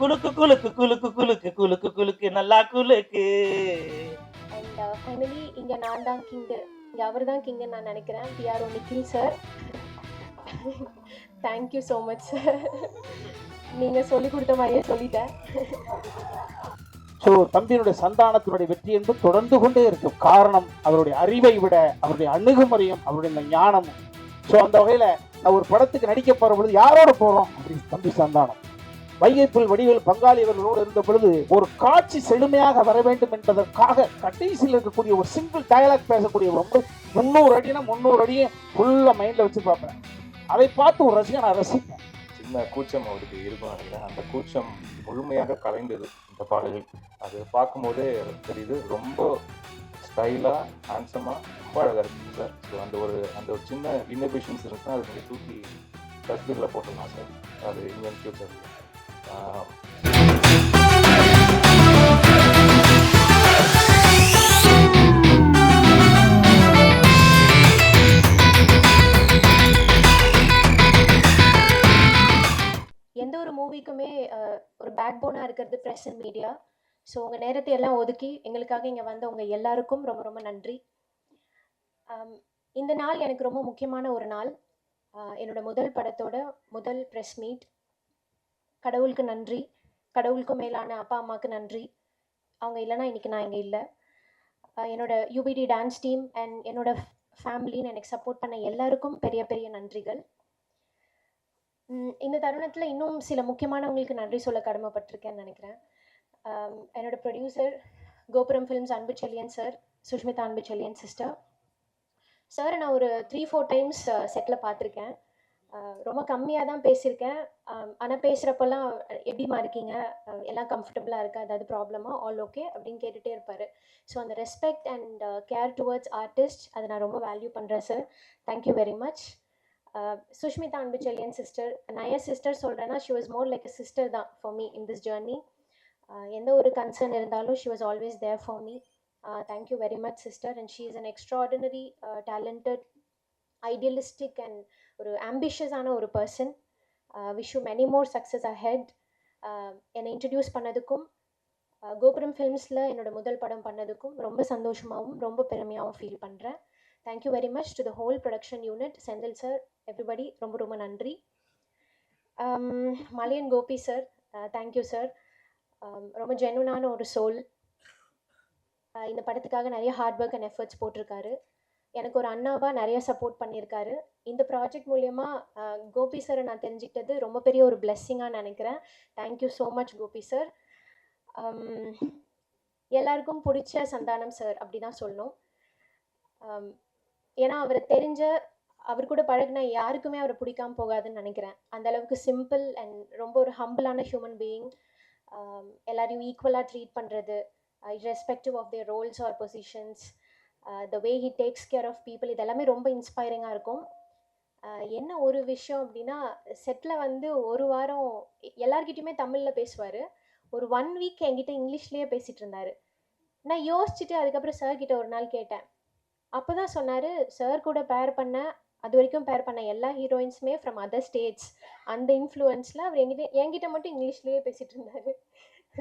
குலுக்கு குலுக்கு குலுக்கு குலுக்கு குலுக்கு குலுக்கு நல்லா குலுக்கு. And finally இங்கே நான் தான் கிங்கு, இங்கே அவர் தான் கிங்குன்னு நான் நினைக்கிறேன். PRO Nikhil sir, thank you so much sir. நீங்கள் சொல்லிக் கொடுத்த மாதிரியே சொல்லிட்டேன். ஸோ தம்பியினுடைய சந்தானத்தினுடைய வெற்றி என்பது தொடர்ந்து கொண்டே இருக்கும். காரணம் அவருடைய அறிவை விட அவருடைய அணுகுமுறையும் அவருடைய இந்த ஞானமும். ஸோ அந்த வகையில் நான் ஒரு படத்துக்கு நடிக்க போகிற பொழுது யாரோட போகிறோம் அப்படின்னு தம்பி சந்தானம் வைகைப்புல் வடிவேல் பங்காளியவர்களோடு இருந்த பொழுது ஒரு காட்சி செழுமையாக வர வேண்டும் என்பதற்காக கடைசியில் இருக்கக்கூடிய ஒரு சிங்கிள் டயலாக் பேசக்கூடிய ரொம்ப 300 அடினா 300 அடியும் ஃபுல்லாக மைண்டில் வச்சு பார்ப்பேன். அதை பார்த்து ஒரு ரசிகன் நான் ரசிப்பேன். சின்ன கூச்சம் அவருக்கு இருக்கும் நினைக்கிறேன். அந்த கூச்சம் முழுமையாக கலைந்தது இந்த பாடலில். அது பார்க்கும்போதே தெரியுது, ரொம்ப ஸ்டைலாக ஹேண்ட்ஸமாக ரொம்ப அழகாக இருக்குது சார். ஸோ அந்த ஒரு சின்ன இன்னோவேஷன்ஸ் இருக்குன்னா அது கொஞ்சம் தூக்கி டஸ்ட்பினில் போட்டுடலாம் சார். அது இந்தியன் ஃபியூச்சர். எந்த ஒரு மூவிக்குமே ஒரு பேக் போனாக இருக்கிறது ப்ரெஸ் அண்ட் மீடியா. ஸோ உங்கள் நேரத்தை எல்லாம் ஒதுக்கி எங்களுக்காக இங்கே வந்த உங்கள் எல்லாருக்கும் ரொம்ப ரொம்ப நன்றி. இந்த நாள் எனக்கு ரொம்ப முக்கியமான ஒரு நாள். என்னோடய முதல் படத்தோட முதல் ப்ரெஸ் மீட். கடவுளுக்கு நன்றி, கடவுளுக்கும் மேலான அப்பா அம்மாவுக்கு நன்றி. அவங்க இல்லைனா இன்றைக்கி நான் இங்கே இல்லை. என்னோட யூபிடி டான்ஸ் டீம் அண்ட் என்னோடய ஃபேமிலின்னு எனக்கு சப்போர்ட் பண்ண எல்லாருக்கும் பெரிய பெரிய நன்றிகள். இந்த தருணத்தில் இன்னும் சில முக்கியமானவங்களுக்கு நன்றி சொல்ல கடமைப்பட்டிருக்கேன்னு நினைக்கிறேன். என்னோட ப்ரொடியூசர் கோபுரம் films Anbuchezhiyan sir, Sushmita Anbuchezhiyan sister. Sir நான் ஒரு 3-4 டைம்ஸ் செட்டில் பார்த்துருக்கேன். ரொம்ப கம்மியாக தான் பேசியிருக்கேன். ஆனால் பேசுகிறப்பெல்லாம் எப்படிமா இருக்கீங்க, எல்லாம் கம்ஃபர்டபுளாக இருக்கா, ஏதாவது ப்ராப்ளமாக, ஆல் ஓகே அப்படின்னு கேட்டுகிட்டே இருப்பார். ஸோ அந்த respect and care towards artist அதை நான் ரொம்ப வேல்யூ பண்ணுறேன் sir. Thank you very much. Sushmita Anbuchezhiyan sister, நான் ஏன் சிஸ்டர் சொல்கிறேன்னா, she was more like a sister தான் for me in this journey. எந்த ஒரு கன்சர்ன் இருந்தாலும் she was always there for me. Thank you very much sister. And she is an extraordinary talented idealistic and ஒரு ஆம்பிஷியஸான ஒரு person. Wish you many more success ahead. என்னை introduce பண்ணதுக்கும் கோபுரம் ஃபிலிம்ஸில் என்னோடய முதல் படம் பண்ணதுக்கும் ரொம்ப சந்தோஷமாகவும் ரொம்ப பெருமையாகவும் ஃபீல் பண்ணுறேன். Thank you very much to the whole production unit, Senthil sir, everybody ரொம்ப ரொம்ப நன்றி. Malaiyan Gopi sir, thank you sir. ரொம்ப ஜென்யூனான ஒரு சோல். இந்த படத்துக்காக நிறைய ஹார்ட் ஒர்க் அண்ட் எஃபர்ட்ஸ் போட்டிருக்காரு. எனக்கு ஒரு அண்ணாவாக நிறைய சப்போர்ட் பண்ணியிருக்காரு. இந்த ப்ராஜெக்ட் மூலயமா கோபி சாரை நான் தெரிஞ்சுக்கிட்டது ரொம்ப பெரிய ஒரு பிளெஸ்ஸிங்காக நினைக்கிறேன். Thank you so much Gopi sir. எல்லாருக்கும் பிடிச்ச சந்தானம் சார் அப்படி தான் சொல்லணும். ஏன்னா அவரை அவர் கூட பழகினா யாருக்குமே அவரை பிடிக்காமல் போகாதுன்னு நினைக்கிறேன். அந்த அளவுக்கு சிம்பிள் அண்ட் ரொம்ப ஒரு ஹம்பிளான ஹியூமன் பீயிங். எல்லாரையும் ஈக்குவலாக ட்ரீட் பண்ணுறது, irrespective of their roles or positions, the way he takes care of people, இதெல்லாமே ரொம்ப இன்ஸ்பைரிங்காக இருக்கும். என்ன ஒரு விஷயம் அப்படின்னா, செட்டில் வந்து ஒரு வாரம் எல்லார்கிட்டையுமே தமிழில் பேசுவார். ஒரு 1 வீக் என்கிட்ட இங்கிலீஷ்லேயே பேசிகிட்டு இருந்தார். நான் யோசிச்சுட்டு அதுக்கப்புறம் சார்கிட்ட ஒரு நாள் கேட்டேன். அப்போ தான் சொன்னார், சார் கூட பேர் பண்ண அது வரைக்கும் பேர் பண்ண எல்லா ஹீரோயின்ஸுமே ஃப்ரம் அதர் ஸ்டேட்ஸ். அந்த இன்ஃப்ளூயன்ஸில் அவர் என்கிட்ட மட்டும் இங்கிலீஷ்லேயே பேசிகிட்டு இருந்தார்.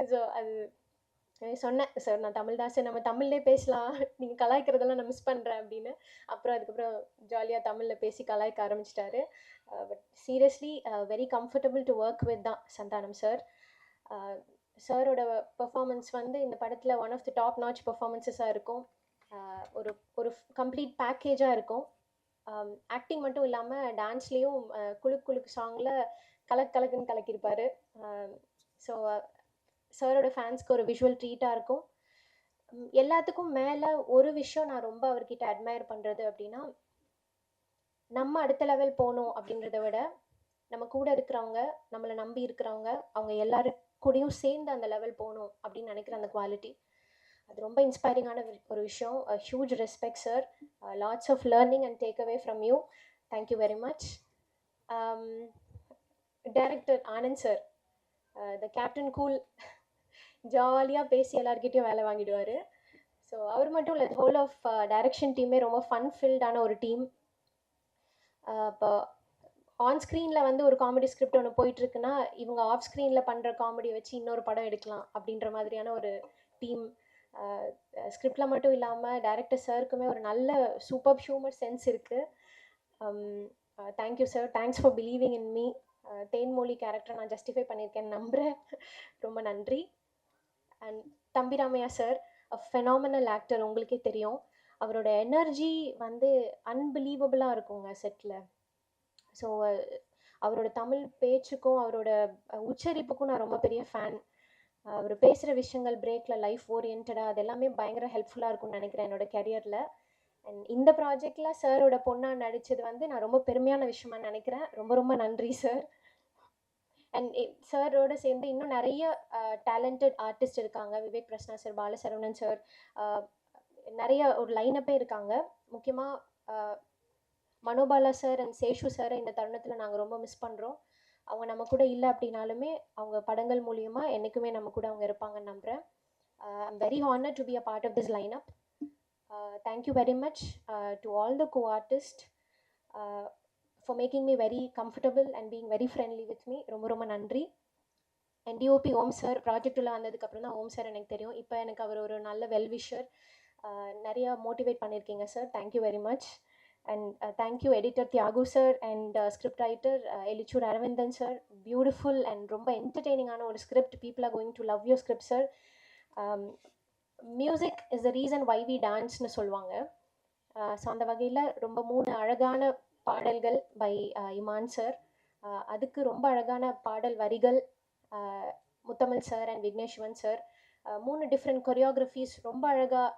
ஸோ அது சொன்னேன், சார் நான் தமிழ் தான் சார், நம்ம தமிழ்லேயே பேசலாம், நீங்கள் கலாய்க்கிறதெல்லாம் நான் மிஸ் பண்ணுறேன் அப்படின்னு. அதுக்கப்புறம் ஜாலியாக தமிழில் பேசி கலாய்க்க ஆரம்பிச்சிட்டாரு. But seriously very comfortable to work with தான் சந்தானம் சார். சாரோட பெர்ஃபார்மன்ஸ் வந்து இந்த படத்தில் one of the top notch பெர்ஃபார்மன்ஸஸாக இருக்கும். ஒரு கம்ப்ளீட் பேக்கேஜாக இருக்கும். ஆக்டிங் மட்டும் இல்லாமல் டான்ஸ்லேயும் குலுக்கு குலுக்கு சாங்கில் கலக்குன்னு கலக்கியிருப்பார். ஸோ சாரோட ஃபேன்ஸ்க்கு ஒரு விஷுவல் ட்ரீட்டாக இருக்கும். எல்லாத்துக்கும் மேலே ஒரு விஷயம் நான் ரொம்ப அவர்கிட்ட அட்மையர் பண்ணுறது அப்படின்னா, நம்ம அடுத்த லெவல் போகணும் அப்படின்றத விட நம்ம கூட இருக்கிறவங்க, நம்மளை நம்பி இருக்கிறவங்க, அவங்க எல்லாரும் கூடயும் சேர்ந்து அந்த லெவல் போகணும் அப்படின்னு நினைக்கிற அந்த குவாலிட்டி, அது ரொம்ப இன்ஸ்பைரிங்கான ஒரு விஷயம். Huge respect sir. Lots of learning and take away from you. Thank you very much. Director Anand sir, the captain cool, ஜாலியாக பேசி எல்லாருக்கிட்டையும் வேலை வாங்கிடுவார். ஸோ அவர் மட்டும் இல்லை, ஹோல் ஆஃப் டைரக்ஷன் டீமே ரொம்ப ஃபன் ஃபில்டான ஒரு டீம். இப்போ ஆன் ஸ்க்ரீனில் வந்து ஒரு காமெடி ஸ்கிரிப்ட் ஒன்று போயிட்டுருக்குன்னா இவங்க ஆஃப் ஸ்க்ரீனில் பண்ணுற காமெடி வச்சு இன்னொரு படம் எடுக்கலாம் அப்படின்ற மாதிரியான ஒரு டீம். ஸ்கிரிப்டில் மட்டும் இல்லாமல் டைரக்டர் சாருக்குமே ஒரு நல்ல சூப்பர் ஹியூமர் சென்ஸ் இருக்குது. Thank you sir, thanks for believing in me. Thenmozhi கேரக்டரை நான் ஜஸ்டிஃபை பண்ணியிருக்கேன்னு நம்புகிறேன். ரொம்ப நன்றி. And Thambi Ramaiah sir, phenomenal actor, உங்களுக்கே தெரியும். அவரோட எனர்ஜி வந்து அன்பிலீவபிளாக இருக்குங்க செட்டில். ஸோ அவரோட தமிழ் பேச்சுக்கும் அவரோட உச்சரிப்புக்கும் நான் ரொம்ப பெரிய ஃபேன். அவர் பேசுகிற விஷயங்கள் பிரேக்கில் லைஃப் ஓரியன்டாக அது எல்லாமே பயங்கர ஹெல்ப்ஃபுல்லாக இருக்கும்னு நினைக்கிறேன் என்னோட கெரியரில். அண்ட் இந்த ப்ராஜெக்டில் சாரோட பொண்ணாக நடித்தது வந்து நான் ரொம்ப பெருமையான விஷயமா நினைக்கிறேன். ரொம்ப ரொம்ப நன்றி சார். அண்ட் சாரோட சேர்ந்து இன்னும் நிறைய டேலண்டட் ஆர்டிஸ்ட் இருக்காங்க. விவேக் பிரசன்னா சார், பாலசரவணன் சார், நிறைய ஒரு லைனப்பே இருக்காங்க. முக்கியமாக மனோபாலா சார் அண்ட் சேஷு சாரை இந்த தருணத்தில் நாங்கள் ரொம்ப மிஸ் பண்ணுறோம். அவங்க நம்ம கூட இல்லை அப்படின்னாலுமே அவங்க படங்கள் மூலியமாக என்றைக்குமே நம்ம கூட அவங்க இருப்பாங்கன்னு நம்புகிறேன். I'm very honoured to be a part of this lineup. Thank you very much to all the co-artists for making me very comfortable and being very friendly with me. ரொம்ப ரொம்ப நன்றி. அண்ட் டிஓபி ஓம் சார், ப்ராஜெக்டில் வந்ததுக்கப்புறம் தான் ஓம் sir எனக்கு தெரியும். இப்போ எனக்கு அவர் ஒரு நல்ல வெல்விஷர், நிறைய மோட்டிவேட் பண்ணியிருக்கீங்க sir. Thank you very much. And thank you editor Thiyagu sir and script writer Elichur Aravindhan sir. Beautiful and ரொம்ப என்டர்டெய்னிங்கான ஒரு script. People are going to love your script sir. Music is the reason why we டான்ஸ்னு சொல்லுவாங்க. So அந்த வகையில் ரொம்ப 3 அழகான பாடல்கள் பை இமான் சார். அதுக்கு ரொம்ப அழகான பாடல் வரிகள் Muthamizh sir and Vigneshwan sir. 3 different choreographies, ரொம்ப அழகாக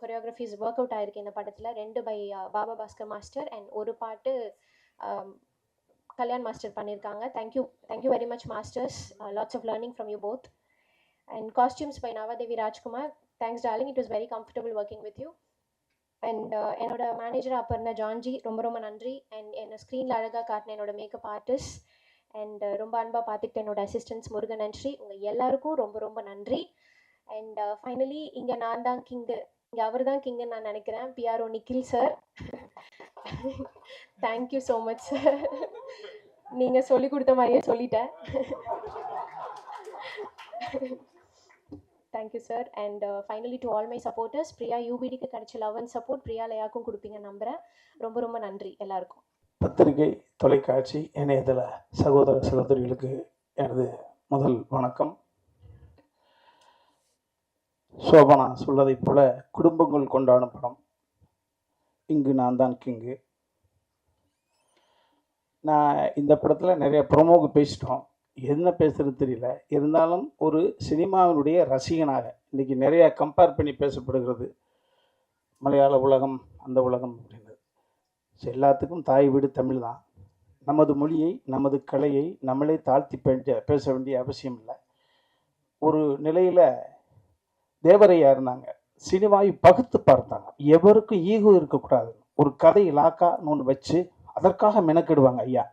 கொரியோகிராஃபிஸ் ஒர்க் அவுட் ஆகிருக்கு இந்த படத்தில். 2 by Baba Bhaskar master and ஒரு பாட்டு கல்யாண் மாஸ்டர் பண்ணியிருக்காங்க. Thank you very much masters. Lots of learning from you both. And costumes by Navadevi Rajkumar. Thanks darling, it was very comfortable working with you. And என்னோட manager Aparna Janji, ரொம்ப ரொம்ப நன்றி. அண்ட் என்னை ஸ்க்ரீனில் அழகாக காட்டின என்னோட மேக்கப் ஆர்டிஸ்ட் அண்ட் ரொம்ப அன்பாக பார்த்துக்கிட்ட என்னோட அசிஸ்டன்ஸ் முருகன் நன்றி. உங்கள் எல்லாருக்கும் ரொம்ப ரொம்ப நன்றி. அண்ட் ஃபைனலி இங்கே நான் தான் கிங்கு, இங்கே அவர் தான் கிங்குன்னு நான் நினைக்கிறேன். PRO Nikhil sir, thank you so much sir. நீங்கள் சொல்லி கொடுத்த மாதிரியே சொல்லிட்டேன். Thank you sir. And finally to all my supporters, Priya யூபிடிக்கு கிடைச்ச லவ் அண்ட் சப்போர்ட் பிரியா லயாக்கும் கொடுப்பீங்க நம்புகிறேன். ரொம்ப ரொம்ப நன்றி எல்லாருக்கும். பத்திரிகை, தொலைக்காட்சி, இணையதள சகோதர சகோதரிகளுக்கு எனது முதல் வணக்கம். சோபனா சொல்லதைப் போல குடும்பங்கள் கொண்டாடும் படம் இங்கு நான் தான் கிங்கு. நான் இந்த படத்தில் நிறைய ப்ரொமோக்கு பேசிட்டோம், என்ன பேசுகிறது தெரியல. இருந்தாலும் ஒரு சினிமாவினுடைய ரசிகனாக இன்றைக்கி நிறையா கம்பேர் பண்ணி பேசப்படுகிறது, மலையாள உலகம் அந்த உலகம் அப்படின்றது. ஸோ எல்லாத்துக்கும் தாய் வீடு தமிழ் தான். நமது மொழியை, நமது கலையை நம்மளே தாழ்த்தி பேச வேண்டிய அவசியம் இல்லை. ஒரு நிலையில் தேவரையா இருந்தாங்க, சினிமாவை பகுத்து பார்த்தாங்க. எவருக்கும் ஈகோ இருக்கக்கூடாது, ஒரு கதை இலாக்கான்னு ஒன்று வச்சு அதற்காக மெனக்கெடுவாங்க ஐயா.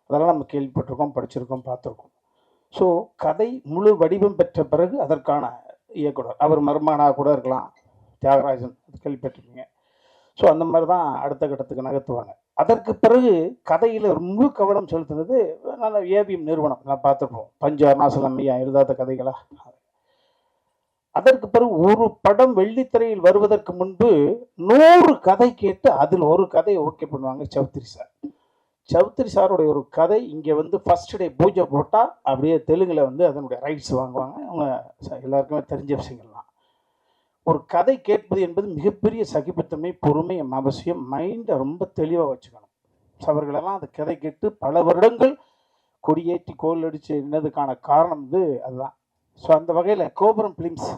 அதெல்லாம் நம்ம கேள்விப்பட்டிருக்கோம், படிச்சிருக்கோம், பார்த்துருக்கோம். ஸோ கதை முழு வடிவம் பெற்ற பிறகு அதற்கான இயக்குனர், அவர் மருமகனாக கூட இருக்கலாம், தியாகராஜன், கேள்விப்பட்டிருக்கீங்க. ஸோ அந்த மாதிரி தான் அடுத்த கட்டத்துக்கு நகர்த்துவாங்க. அதற்கு பிறகு கதையில் முழு கவனம் செலுத்துனது நல்ல ஏபிஎம் நிறுவனம், நான் பார்த்துருப்போம். பஞ்சு அருணாசலம் ஐயா எழுதாத கதைகளா. அதற்கு பிறகு ஒரு படம் வெள்ளித்திரையில் வருவதற்கு முன்பு 100 கதை கேட்டு அதில் ஒரு கதையை ஓகே பண்ணுவாங்க சௌத்ரி சார். சௌத்ரி சாருடைய ஒரு கதை இங்கே வந்து ஃபர்ஸ்ட் டே பூஜை போட்டால் அப்படியே தெலுங்கில் வந்து அதனுடைய ரைட்ஸ் வாங்குவாங்க. அவங்க எல்லாருக்குமே தெரிஞ்ச விஷயங்கள்லாம். ஒரு கதை கேட்பது என்பது மிகப்பெரிய சகிப்புத்தன்மை, பொறுமை அவசியம். மைண்டை ரொம்ப தெளிவாக வச்சுக்கணும். அவர்களெல்லாம் அந்த கதை கேட்டு பல வருடங்கள் கொடியேற்றி கோல் அடித்து என்னதுக்கான காரணம் வந்து அதுதான். ஸோ அந்த வகையில் கோபுரம் ஃபிலிம்ஸ்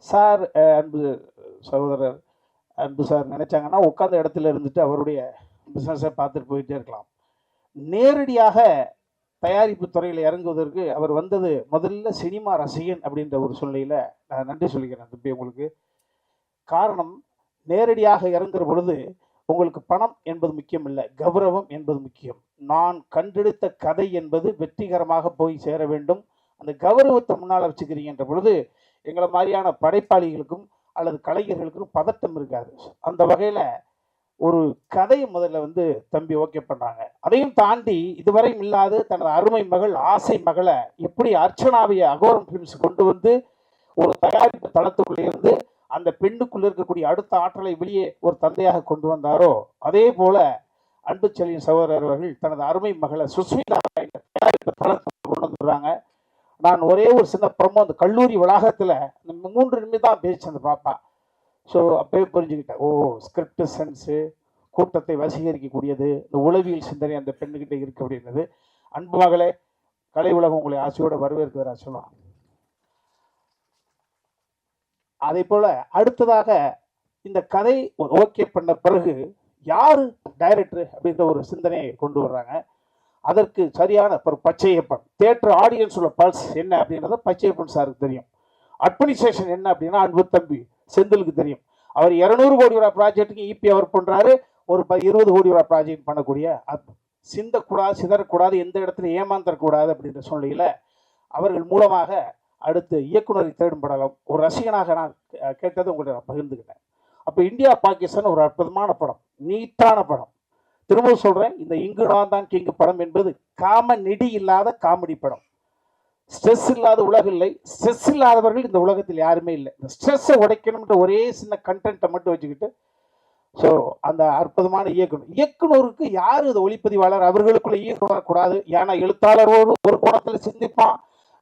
சார், அன்பு சகோதரர் அன்பு சார் நினச்சாங்கன்னா உட்காந்த இடத்துல இருந்துட்டு அவருடைய பிஸ்னஸை பார்த்துட்டு போயிட்டே இருக்கலாம். நேரடியாக தயாரிப்பு துறையில் இறங்குவதற்கு அவர் வந்தது முதல்ல சினிமா ரசிகன் அப்படின்ற ஒரு சூழ்நிலையில் நான் நன்றி சொல்லிக்கிறேன் தம்பி உங்களுக்கு. காரணம், நேரடியாக இறங்குற பொழுது உங்களுக்கு பணம் என்பது முக்கியம் இல்லை, கௌரவம் என்பது முக்கியம். நான் கண்டெடுத்த கதை என்பது வெற்றிகரமாக போய் சேர வேண்டும். அந்த கௌரவத்தை முன்னால் வச்சுக்கிறீங்கன்ற பொழுது எங்களை மாதிரியான படைப்பாளிகளுக்கும் அல்லது கலைஞர்களுக்கும் பதட்டம் இருக்காது. அந்த வகையில் ஒரு கதையை முதல்ல வந்து தம்பி ஓகே பண்றாங்க. அதையும் தாண்டி இதுவரையும் இல்லாத தனது அருமை மகள் ஆசை மகளை எப்படி அர்ச்சனாவை அகோரம் ஃபிலிம்ஸ் கொண்டு வந்து ஒரு தயாரிப்பு தளத்துக்குள்ளே இருந்து அந்த பெண்ணுக்குள்ள இருக்கக்கூடிய அடுத்த ஆற்றலை வெளியே ஒரு தந்தையாக கொண்டு வந்தாரோ, அதே போல அன்பு செல்லியின் சகோதரர் அவர்கள் தனது அருமை மகளை சுஸ்மிதா தயாரிப்பு தளத்துக்கு கொண்டு வந்துடுறாங்க. நான் ஒரே ஒரு சின்ன ப்ரமோ அந்த கல்லூரி வளாகத்தில் 3 நிமிடம் தான் பேச்சு அந்த பாப்பா. ஸோ அப்பவே புரிஞ்சுக்கிட்டேன், ஓ ஸ்கிரிப்ட் சென்ஸு, கூட்டத்தை வசீகரிக்கக்கூடியது, இந்த உளவியல் சிந்தனை அந்த பெண்ணுக்கிட்ட இருக்கு அப்படின்றது. அன்பு மகளே, கலை உலகம் உங்களை ஆசையோட வரவேற்கிறதா சொல்லலாம். அதே போல அடுத்ததாக இந்த கதை ஓகே பண்ண பிறகு யாரு டைரக்டர் அப்படின்ற ஒரு சிந்தனையை கொண்டு வர்றாங்க. அதற்கு சரியான ஒரு பச்சையப்பன் தியேட்டர் ஆடியன்ஸோட பல்ஸ் என்ன அப்படின்றத பச்சையப்பன் சாருக்கு தெரியும். அட்மினிஸ்ட்ரேஷன் என்ன அப்படின்னா அன்பு தம்பி செந்திலுக்கு தெரியும். அவர் 200 கோடி ரூபாய் ப்ராஜெக்ட்டுக்கு இபி அவர் பண்றாரு, ஒரு 20 கோடி ரூபாய் ப்ராஜெக்ட் பண்ணக்கூடிய சிந்தக்கூடாது, சிதறக்கூடாது, எந்த இடத்துல ஏமாந்தரக்கூடாது அப்படின்ற சூழ்நிலையில் அவர்கள் மூலமாக அடுத்து இயக்குனரை தேடும் படலம் ஒரு ரசிகனாக நான் கேட்டது உங்கள்கிட்ட நான் பகிர்ந்துக்கிட்டேன். அப்போ இந்தியா பாகிஸ்தான் ஒரு அற்புதமான படம், நீட்டான படம். திரும்ப சொல்றேன், இந்த இங்கு நான் தான் கிங்கு படம் என்பது நெடி இல்லாத காமெடி படம். ஸ்ட்ரெஸ் இல்லாத உலகம் இல்லை, ஸ்ட்ரெஸ் இல்லாதவர்கள் இந்த உலகத்தில் யாருமே இல்லை. இந்த ஸ்ட்ரெஸ்ஸை உடைக்கணும்ன்ற ஒரே சின்ன கண்டென்ட்டை மட்டும் வச்சுக்கிட்டு ஸோ அந்த அற்புதமான இயக்குனருக்கு யார் இது ஒளிப்பதிவாளர், அவர்களுக்குள்ள ஈர்ப்பு வரக்கூடாது. ஏன்னா எழுத்தாளர் ஒரு கோணத்தில் சிந்திப்பான்,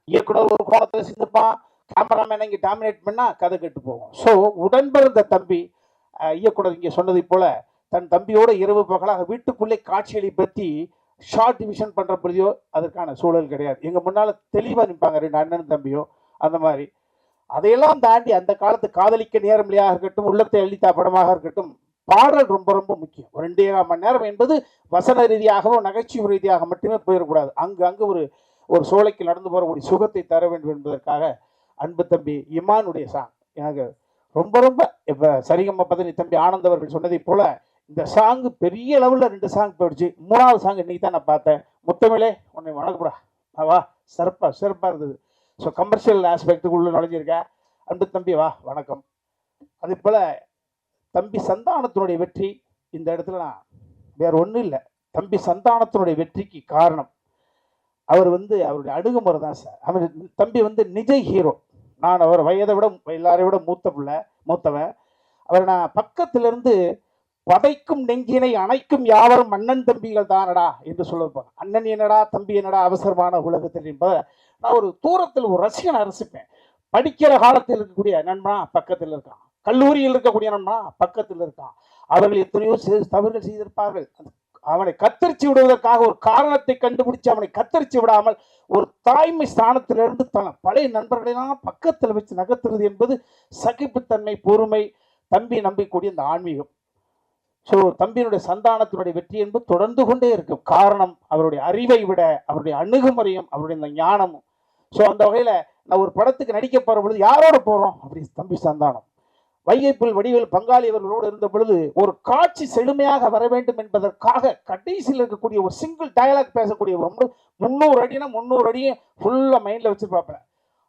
இயக்குனர் ஒரு கோணத்தில் சிந்திப்பான், கேமராமேன் இங்கே டாமினேட் பண்ணால் கதை கெட்டு போகும். ஸோ உடன்பிறந்த தம்பி இயக்குனர் இங்கே சொன்னதை போல தன் தம்பியோட இரவு பகலாக வீட்டுக்குள்ளே காட்சிகளை பற்றி ஷார்ட் டிவிஷன் பண்ணுற பொழுதோ அதற்கான சூழல் கிடையாது. எங்கள் முன்னால் தெளிவாக நிற்பாங்க 2 அண்ணன் தம்பியோ. அந்த மாதிரி அதையெல்லாம் தாண்டி அந்த காலத்து காதலிக்க நேரமில்லையாக இருக்கட்டும், உள்ளத்தை அள்ளித்தா படமாக இருக்கட்டும், பாடல் ரொம்ப ரொம்ப முக்கியம். 2.5 மணி நேரம் என்பது வசன ரீதியாகவும் நகைச்சுவை ரீதியாக மட்டுமே போயிடக்கூடாது. அங்கு ஒரு சோலைக்கு நடந்து போகக்கூடிய சுகத்தை தர வேண்டும் என்பதற்காக அன்பு தம்பி இமானுடைய சாங் எனக்கு ரொம்ப ரொம்ப இப்போ சரிகம்மா பதனி தம்பி ஆனந்த் அவர்கள் சொன்னதை போல இந்த சாங்கு பெரிய லெவலில் 2 சாங் போயிடுச்சு. 3வது சாங் இன்னைக்கு தான் நான் பார்த்தேன். முத்தமிழே உன்னை வணக்கப்படா வா, சிறப்பாக இருந்தது. ஸோ கமர்ஷியல் ஆஸ்பெக்டுக்குள்ளே நுழைஞ்சிருக்கேன். அன்பு தம்பி வா வணக்கம். அதே போல் தம்பி சந்தானத்தினுடைய வெற்றி இந்த இடத்துல நான் வேற ஒன்றும் இல்லை, தம்பி சந்தானத்தினுடைய வெற்றிக்கு காரணம் அவர் அவருடைய அணுகுமுறை தான் சார். அவர் தம்பி நிஜ ஹீரோ. நான் அவர் வயதை விட எல்லாரை விட மூத்தவன். அவர் நான் பக்கத்திலிருந்து பதைக்கும் நெஞ்சினை அணைக்கும் யாவரும் அண்ணன் தம்பிகள் தானடா என்று சொல்லுவாங்க. அண்ணன் என்னடா தம்பி என்னடா அவசரமான உலகத்தில் என்பதை நான் ஒரு தூரத்தில் ஒரு ரசிகனை ரசிப்பேன். படிக்கிற காலத்தில் இருக்கக்கூடிய நண்பனா பக்கத்தில் இருக்கான், கல்லூரியில் இருக்கக்கூடிய நண்பனா பக்கத்தில் இருக்கான். அவர்கள் எத்தனையோ தவறுகள் செய்திருப்பார்கள். அவனை கத்தரிச்சு விடுவதற்காக ஒரு காரணத்தை கண்டுபிடிச்சு அவனை கத்தரிச்சு விடாமல் ஒரு தாய்மை ஸ்தானத்திலிருந்து தன பழைய நண்பர்களெல்லாம் பக்கத்தில் வச்சு நகர்த்துறது என்பது சகிப்புத்தன்மை, பொறுமை, தம்பி நம்பிக்கூடிய இந்த ஆன்மீகம். ஸோ தம்பியினுடைய சந்தானத்தினுடைய வெற்றி என்பது தொடர்ந்து கொண்டே இருக்கும். காரணம் அவருடைய அறிவை விட அவருடைய அணுகுமுறையும் அவருடைய இந்த ஞானமும். ஸோ அந்த வகையில் நான் ஒரு படத்துக்கு நடிக்க போகிற பொழுது யாரோட போகிறோம் அப்படி தம்பி சந்தானம் வைகைப்புல் வடிவேல் பங்காளி அவர்களோடு இருந்த பொழுது ஒரு காட்சி செழுமையாக வர வேண்டும் என்பதற்காக கடைசியில் இருக்கக்கூடிய ஒரு சிங்கிள் டயலாக் பேசக்கூடிய 300 அடினா 300 அடியும் ஃபுல்லாக மைண்டில் வச்சு பார்ப்பேன்.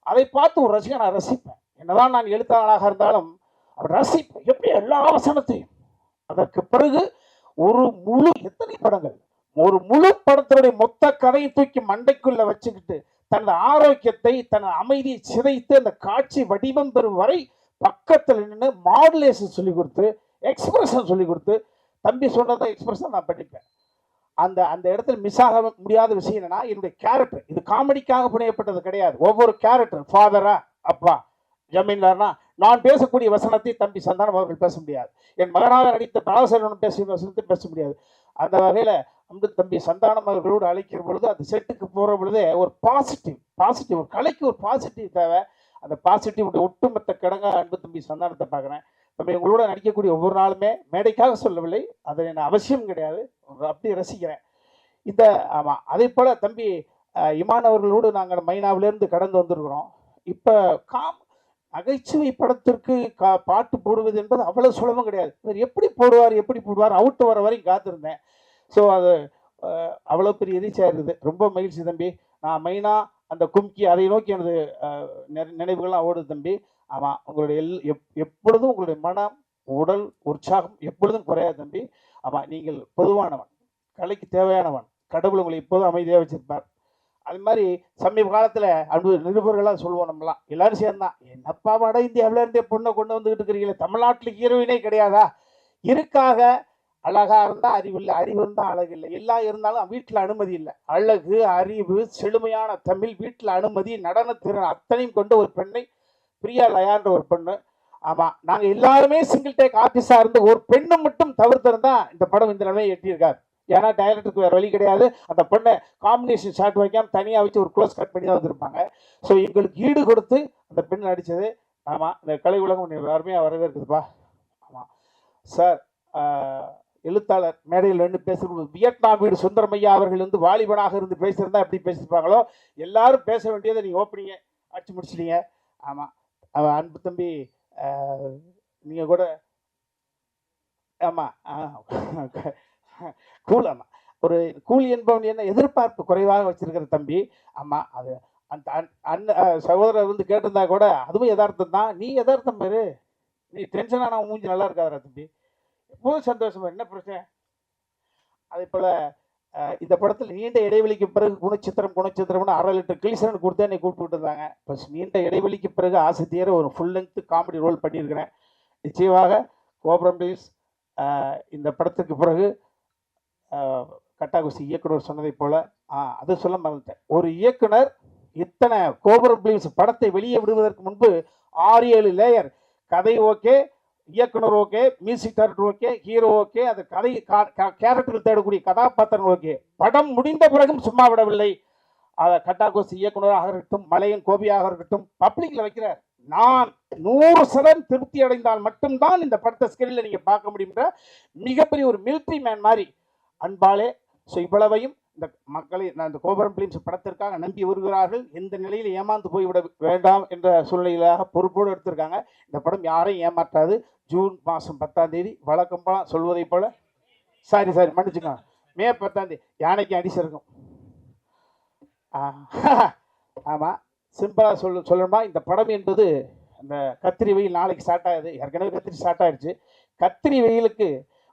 அதை பார்த்து ஒரு ரசிகன் நான் ரசிப்பேன். என்னதான் நான் எழுத்தாளராக இருந்தாலும் அவர் ரசிப்பேன் எப்படி எல்லா வசனத்தையும். அதற்கு பிறகு ஒரு எத்தனை படங்கள், ஒரு முழு படத்தினுடைய மொத்த கதையை தூக்கி மண்டைக்குள்ள வச்சுக்கிட்டு தனது ஆரோக்கியத்தை தனது அமைதியை சிதைத்து அந்த காட்சி வடிவம் பெறும் வரை பக்கத்தில் நின்று மாடுலேஷன் சொல்லி கொடுத்து எக்ஸ்பிரஷன் சொல்லி கொடுத்து தம்பி சொல்றத எக்ஸ்பிரஷன் நான் படிப்பேன். அந்த இடத்துல மிஸ் ஆக முடியாத விஷயம் என்னன்னா என்னுடைய கேரக்டர் இது காமெடிக்காக புனையப்பட்டது கிடையாது. ஒவ்வொரு கேரக்டர் ஃபாதரா அப்பா ஜமீன்தார்னா நான் பேசக்கூடிய வசனத்தை தம்பி சந்தானம் அவர்கள் பேச முடியாது. என் மகனாக நடித்த பராசரன் பேசிய வசனத்தை பேச முடியாது. அந்த வகையில் அன்பு தம்பி சந்தானம் அவர்களோடு அழைக்கிற பொழுது அந்த செட்டுக்கு போகிற பொழுதே ஒரு பாசிட்டிவ் ஒரு கலைக்கு ஒரு பாசிட்டிவ் தேவை. அந்த பாசிட்டிவ் ஒட்டுமொத்த கிடங்க அன்பு தம்பி சந்தானத்தை பார்க்குறேன். தம்பி உங்களோட நடிக்கக்கூடிய ஒவ்வொரு நாளுமே மேடைக்காக சொல்லவில்லை, அது என்ன அவசியம் கிடையாது, அப்படி ரசிக்கிறேன். ஆமாம் அதே போல் தம்பி இமான் அவர்களோடு நாங்கள் மைனாவிலேருந்து கடந்து வந்திருக்கிறோம். இப்போ நகைச்சுவை படத்திற்கு பாட்டு போடுவது என்பது அவ்வளோ சுலபம் கிடையாது. இவர் எப்படி போடுவார் அவுட்டு வர வரைக்கும் காத்திருந்தேன். ஸோ அது அவ்வளோ பெரிய எதிர்ச்சியாக இருக்குது. ரொம்ப மகிழ்ச்சி தம்பி. நான் மைனா அந்த கும்கி அதை நோக்கி எனது நினைவுகள்லாம் ஓடுது தம்பி. ஆமாம் உங்களுடைய எப்பொழுதும் உங்களுடைய மனம் உடல் உற்சாகம் எப்பொழுதும் குறையாது தம்பி. ஆமாம், நீங்கள் பொதுவானவன், கலைக்கு தேவையானவன், கடவுள் உங்களை எப்போதும் அமைதியாக வச்சிருப்பார். அது மாதிரி சமீப காலத்தில் அன்பு நிருபர்களாக சொல்லுவோம், நம்மலாம் எல்லாரும் சேர்ந்தான், என்னப்பா வட இந்தியாவில இருந்தே பொண்ணை கொண்டு வந்துகிட்டு இருக்கிறீங்களே, தமிழ்நாட்டில் ஹீரோயினே கிடையாதா? இருக்காக. அழகா இருந்தா அறிவு இல்லை, அறிவு இருந்தா அழகு இல்லை, எல்லாம் இருந்தாலும் வீட்டில் அனுமதி இல்லை. அழகு, அறிவு, செழுமையான தமிழ், வீட்டில் அனுமதி, நடனத்திறன் அத்தனையும் கொண்டு ஒரு பெண்ணை, பிரியா லயான்ற ஒரு பெண்ணு. ஆமா, நாங்க எல்லாருமே சிங்கிள் டேக் ஆர்டிஸ்டா இருந்து ஒரு பெண்ணு மட்டும் தவிர்த்திருந்தா இந்த படம் இந்த நிலைமையை எட்டியிருக்காரு. ஏன்னா டைரக்டருக்கு வேற வழி கிடையாது. அந்த பொண்ணை காம்பினேஷன் ஷாட் வைக்காம தனியா வச்சு ஒரு க்ளோஸ் கட் பண்ணி தான் வந்திருப்பாங்க. ஸோ எங்களுக்கு ஈடு கொடுத்து அந்த பெண் நடிச்சது. ஆமா, இந்த கலை உலகம் அருமையாக வரவேற்குதுப்பா. ஆமா சார். எழுத்தாளர் மேடையில் நின்று பேசும்போது வியட்நாம் வீடு சுந்தரமையா அவர்கள் வந்து வாலிபனாக இருந்து பேசியிருந்தா எப்படி பேசியிருப்பாங்களோ, எல்லாரும் பேச வேண்டியதை நீங்கள் ஓப்பனிங்க அடிச்சு முடிச்சிட்டீங்க. ஆமாம், அவன் அன்பு தம்பி நீங்கள் கூட ஆமாம் கூல். ஆமாம், ஒரு கூலி என்பவன் என்ன எதிர்பார்ப்பு குறைவாக வச்சிருக்கிற தம்பி. ஆமாம், அது அந்த அண்ணன் சகோதரர் வந்து கேட்டிருந்தா கூட அதுவும் யதார்த்தம் தான். நீ யதார்த்தம் பேரு, நீ டென்ஷன் ஆனால் மூஞ்சி நல்லா இருக்காதரா தம்பி, எப்போதும் சந்தோஷமா, என்ன பிரச்சனை? அதே போல் இந்த படத்தில் நீண்ட இடைவெளிக்கு பிறகு குணச்சித்திரம்னு 1/2 லிட்டர் கிளிசரன் கொடுத்தா என்னை கூப்பிட்டு இருந்தாங்க. ப்ளஸ் நீண்ட இடைவெளிக்கு பிறகு ஆசை தீர ஒரு ஃபுல் லென்த் காமெடி ரோல் பண்ணியிருக்கிறேன். நிச்சயமாக கோபுரம் பிளீஸ் இந்த படத்துக்கு பிறகு கட்டாகுசி இயக்குனர் சொன்னதை போல அது சொல்ல மறந்துட்டேன். ஒரு இயக்குனர் இத்தனை கோபுரம் பிளீஸ் படத்தை வெளியே விடுவதற்கு முன்பு 6-7 லேயர், கதை ஓகே, இயக்குனர் okay, music director okay, hero okay, அது கதை கேரக்டர்கள் தேடக்கூடிய கதாபாத்திரங்கள் ஓகே. படம் முடிந்த பிறகும் சும்மா விடவில்லை. அதை கட்டாகோசி இயக்குனராக இருக்கட்டும், மலையன் கோபியாக இருக்கட்டும், பப்ளிக்ல வைக்கிறார். நான் 100% திருப்தி அடைந்தால் மட்டும்தான் இந்த படத்தை ஸ்கிரீன்ல நீங்க பார்க்க முடியுன்ற மிகப்பெரிய ஒரு மிலிட்ரி மேன் மாதிரி அன்பாலே. ஸோ இவ்வளவையும் இந்த மக்களை நான் இந்த கோபுரம் பிலிம்ஸ் படத்திற்காக நம்பி வருகிறார்கள். எந்த நிலையில் ஏமாந்து போய்விட வேண்டாம் என்ற சூழ்நிலையிலாக பொறுப்போடு எடுத்திருக்காங்க. இந்த படம் யாரையும் ஏமாற்றாது. ஜூன் மாதம் 10ஆம் தேதி வழக்கமாக சொல்வதை போல, சாரி மன்னிச்சுக்கோங்க, மே 10ஆம் தேதி யானைக்கு அடிச்சிருக்கும். ஆமாம், சிம்பிளாக சொல்லணுமா, இந்த படம் என்பது அந்த கத்திரி வெயில் நாளைக்கு ஸ்டார்ட் ஆகுது. ஏற்கனவே கத்திரி ஸ்டார்ட் ஆகிடுச்சு. கத்திரி வெயிலுக்கு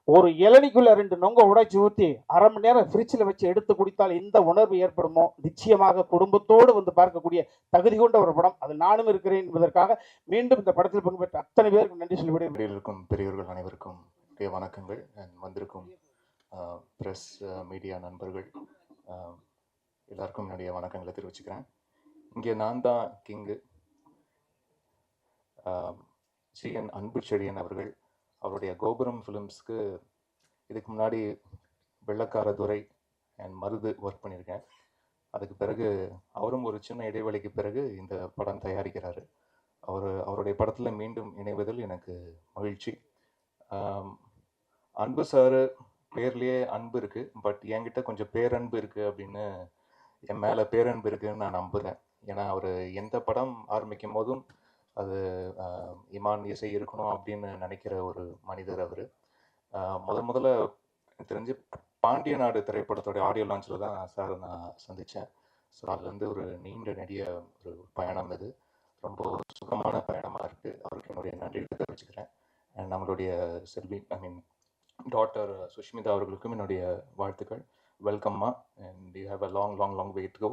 ஒரு இளநிக்குள்ள 2 நொங்க உடைச்சி ஊற்றி 1/2 மணி நேரம் ஃப்ரிட்ஜில் வச்சு எடுத்து குடித்தால் எந்த உணர்வு ஏற்படுமோ, நிச்சயமாக குடும்பத்தோடு வந்து பார்க்கக்கூடிய தகுதி கொண்ட ஒரு படம். அது நானும் இருக்கிறேன் என்பதற்காக மீண்டும் இந்த படத்தில் பங்கு பெற்ற அத்தனை பேருக்கு நன்றி சொல்லிவிட இருக்கும். பெரியவர்கள் அனைவருக்கும் வணக்கங்கள். வந்திருக்கும் ப்ரெஸ் மீடியா நண்பர்கள் எல்லாருக்கும் என்னுடைய வணக்கங்களை தெரிவிச்சுக்கிறேன். இங்கே நான் தான் கிங்கு. ஜிஎன் அன்பு செழியன் அவர்கள் அவருடைய கோபுரம் ஃபிலிம்ஸ்க்கு இதுக்கு முன்னாடி வெள்ளக்கார துரை அண்ட் மருது ஒர்க் பண்ணியிருக்கேன். அதுக்கு பிறகு அவரும் ஒரு சின்ன இடைவெளிக்கு பிறகு இந்த படம் தயாரிக்கிறாரு. அவருடைய படத்தில் மீண்டும் இணைவதில் எனக்கு மகிழ்ச்சி. அன்பு சார் பேர்லேயே அன்பு இருக்குது, பட் என்கிட்ட கொஞ்சம் பேரன்பு இருக்குது அப்படின்னு, என் மேலே பேரன்பு இருக்குதுன்னு நான் நம்புகிறேன். ஏன்னா அவர் எந்த படம் ஆரம்பிக்கும் போதும் அது இமான் இசை இருக்கணும் அப்படின்னு நினைக்கிற ஒரு மனிதர் அவர். முதல்ல தெரிஞ்சு பாண்டிய நாடு திரைப்படத்தோடைய ஆடியோ லான்ச்சில் தான் சார் நான் சந்தித்தேன். ஸோ அதுலேருந்து ஒரு நீண்ட நெடிய ஒரு பயணம், இது ரொம்ப சுகமான பயணமாக இருக்குது. அவருக்கு என்னுடைய நன்றிகளை தெரிவிச்சுக்கிறேன். அண்ட் நம்மளுடைய செல்வி டாட்டர் சுஷ்மிதா அவர்களுக்கும் என்னுடைய வாழ்த்துக்கள். வெல்கம்மா, and you have a long way to go,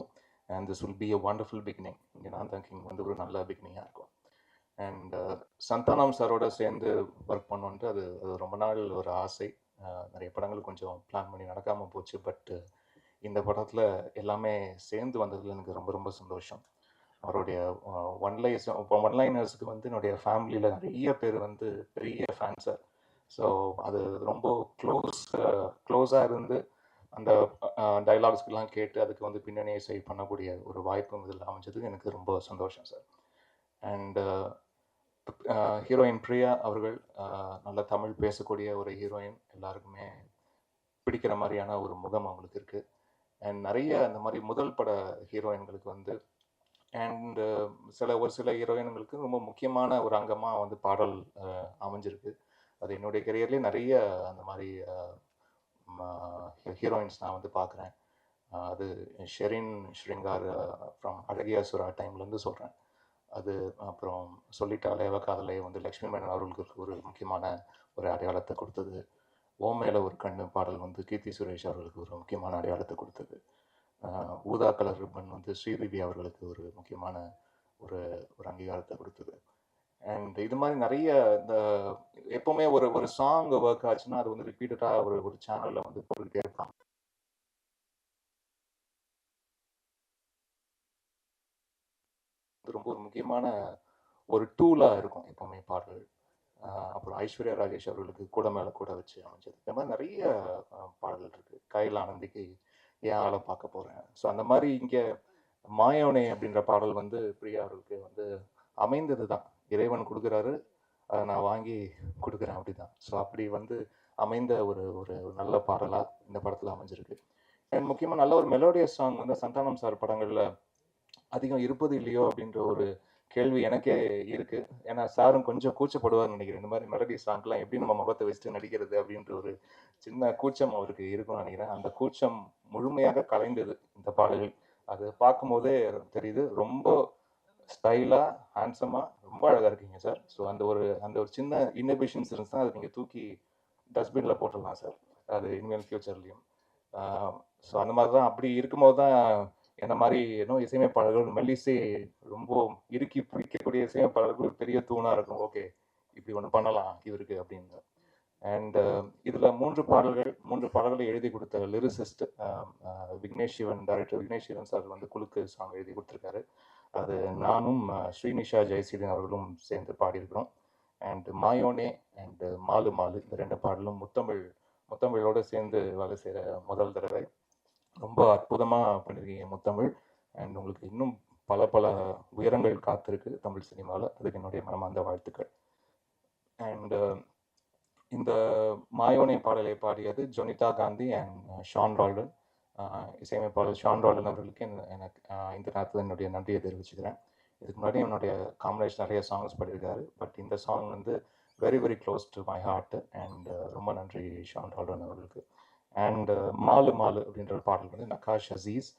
and this will be a wonderful beginning. இங்கே நான் தான் கிங் வந்து ஒரு நல்ல பிகினிங்காக இருக்கும். அண்ட் சந்தானம் சாரோட சேர்ந்து ஒர்க் பண்ணோன்ட்டு அது ரொம்ப நாள் ஒரு ஆசை. நிறைய படங்கள் கொஞ்சம் பிளான் பண்ணி நடக்காமல் போச்சு. பட் இந்த படத்தில் எல்லாமே சேர்ந்து வந்ததில் எனக்கு ரொம்ப சந்தோஷம். அவருடைய ஒன்லைனர்ஸுக்கு வந்து என்னுடைய ஃபேமிலியில் நிறைய பேர் வந்து பெரிய ஃபேன்ஸு. ஸோ அது ரொம்ப க்ளோஸாக இருந்து அந்த டைலாக்ஸ்க்கெல்லாம் கேட்டு அதுக்கு வந்து பின்னணி இசை பண்ணக்கூடிய ஒரு வாய்ப்பும் இதில் அமைஞ்சது எனக்கு ரொம்ப சந்தோஷம் சார். அண்ட் ஹீரோயின் பிரியா அவர்கள் நல்ல தமிழ் பேசக்கூடிய ஒரு ஹீரோயின், எல்லாருக்குமே பிடிக்கிற மாதிரியான ஒரு முகம் அவங்களுக்கு இருக்குது. அண்ட் நிறைய அந்த மாதிரி முதல் பட ஹீரோயின்களுக்கு வந்து அண்ட் ஒரு சில ஹீரோயின்களுக்கு ரொம்ப முக்கியமான ஒரு அங்கமாக வந்து பாடல் அமைஞ்சிருக்கு. அது என்னுடைய கெரியர்லேயே நிறைய அந்த மாதிரி ஹீரோயின்ஸ் நான் வந்து பார்க்குறேன். அது ஷெரின் ஸ்ருங்கார் ஃப்ரம் அழகியா சுரா டைம்லேருந்து சொல்கிறேன். அது அப்புறம் சொல்லிட்டாலே அவ காதலே வந்து லக்ஷ்மி மேனன் அவர்களுக்கு ஒரு முக்கியமான ஒரு அடையாளத்தை கொடுத்தது. ஓ மேல ஒரு கண்ணு பாடல் வந்து கீர்த்தி சுரேஷ் அவர்களுக்கு ஒரு முக்கியமான அடையாளத்தை கொடுத்தது. ஊதா கலர் ரிப்பன் வந்து ஸ்ரீதேவி அவர்களுக்கு ஒரு முக்கியமான ஒரு ஒரு அங்கீகாரத்தை கொடுத்தது. அண்ட் இது மாதிரி நிறைய இந்த எப்பவுமே ஒரு ஒரு சாங் ஒர்க் ஆச்சுன்னா அது வந்து ரிப்பீட்டடாக ஒரு ஒரு சேனலில் வந்து போட்டுக்கிட்டே இருப்பாங்க. ரொம்ப ஒரு முக்கியமான ஒரு டூலாக இருக்கும் எப்பவுமே பாடல். அப்புறம் ஐஸ்வர்யா ராஜேஷ் அவர்களுக்கு கூட மேலே கூட வச்சு அமைச்சது. இந்த மாதிரி நிறைய பாடல்கள் இருக்குது. கையில் ஆனந்திக்கு ஏன் ஆளை பார்க்க போகிறேன். ஸோ அந்த மாதிரி இங்கே மாயோனே அப்படின்ற பாடல் வந்து பிரியா அவர்களுக்கு வந்து அமைந்தது தான். இறைவன் கொடுக்குறாரு, அதை நான் வாங்கி கொடுக்குறேன் அப்படி தான். ஸோ அப்படி வந்து அமைந்த ஒரு ஒரு நல்ல பாடலாக இந்த படத்தில் அமைஞ்சிருக்கு. அண்ட் முக்கியமாக நல்ல ஒரு மெலோடியஸ் சாங் வந்து சந்தானம் சார் படங்களில் அதிகம் இருப்பது இல்லையோ அப்படின்ற ஒரு கேள்வி எனக்கே இருக்கு. ஏன்னா சாரும் கொஞ்சம் கூச்சப்படுவார்னு நினைக்கிறேன். இந்த மாதிரி மெலடி சாங்க்லாம் எப்படி நம்ம முகத்தை வச்சுட்டு நடிக்கிறது அப்படின்ற ஒரு சின்ன கூச்சம் அவருக்கு இருக்கும்னு நினைக்கிறேன். அந்த கூச்சம் முழுமையாக கலைந்தது இந்த பாடலில். அது பார்க்கும்போதே தெரியுது. ரொம்ப ஸ்டைலா ஹேண்ட்ஸமா ரொம்ப அழகா இருக்கீங்க சார். ஸோ அந்த ஒரு சின்ன இன்னபிஷன்ஸ் இருந்துச்சுன்னா அதை நீங்கள் தூக்கி டஸ்ட்பின்ல போட்டுடலாம் சார். அது இனிமேல் ஃபியூச்சர்லையும். ஸோ அந்த மாதிரி தான். அப்படி இருக்கும்போது தான் என்ன மாதிரி இசையமைப்பாளர்கள் மெல்லிசை ரொம்ப இறுக்கி பிடிக்கக்கூடிய இசையமைப்பாளர்கள் ஒரு பெரிய தூணாக இருக்கும். ஓகே, இப்படி ஒன்று பண்ணலாம் இவருக்கு அப்படின்னு. அண்ட் இதில் 3 பாடல்களை எழுதி கொடுத்த lyricist Vignesh Sivan, director Vignesh Sivan sir வந்து குலுக்கு சாங் எழுதி கொடுத்துருக்காரு. அது நானும் ஸ்ரீனிஷா ஜெயசீலன் அவர்களும் சேர்ந்து பாடியிருக்கிறோம். அண்ட் மாயோனே அண்ட் மாலு மாலு இந்த 2 பாடலும் முத்தமிழோடு சேர்ந்து வேலை செய்கிற முதல் தடவை. ரொம்ப அற்புதமாக பண்ணியிருக்கீங்க முத்தமிழ். அண்ட் உங்களுக்கு இன்னும் பல பல உயரங்கள் காத்திருக்கு தமிழ் சினிமாவில். அதுக்கு என்னுடைய மனமார்ந்த வாழ்த்துக்கள். அண்ட் இந்த மாயோனே பாடலை பாடியது ஜொனிதா காந்தி அண்ட் ஷான் ரால்டன். இசையமைப்பாளர் ஷான் ரால்டன் அவர்களுக்கு எனக்கு இந்த நேரத்தில் என்னுடைய நன்றியை தெரிவிச்சுக்கிறேன். இதுக்கு முன்னாடி என்னுடைய காம்பினேஷன் நிறைய சாங்ஸ் பாடியிருக்காரு. பட் இந்த சாங் வந்து very very close to my heart. And ரொம்ப நன்றி ஷான் ரால்டன் அவர்களுக்கு. அண்ட் மாலு மாலு அப்படின்ற பாடல் வந்து நகாஷ் அசீஸ்,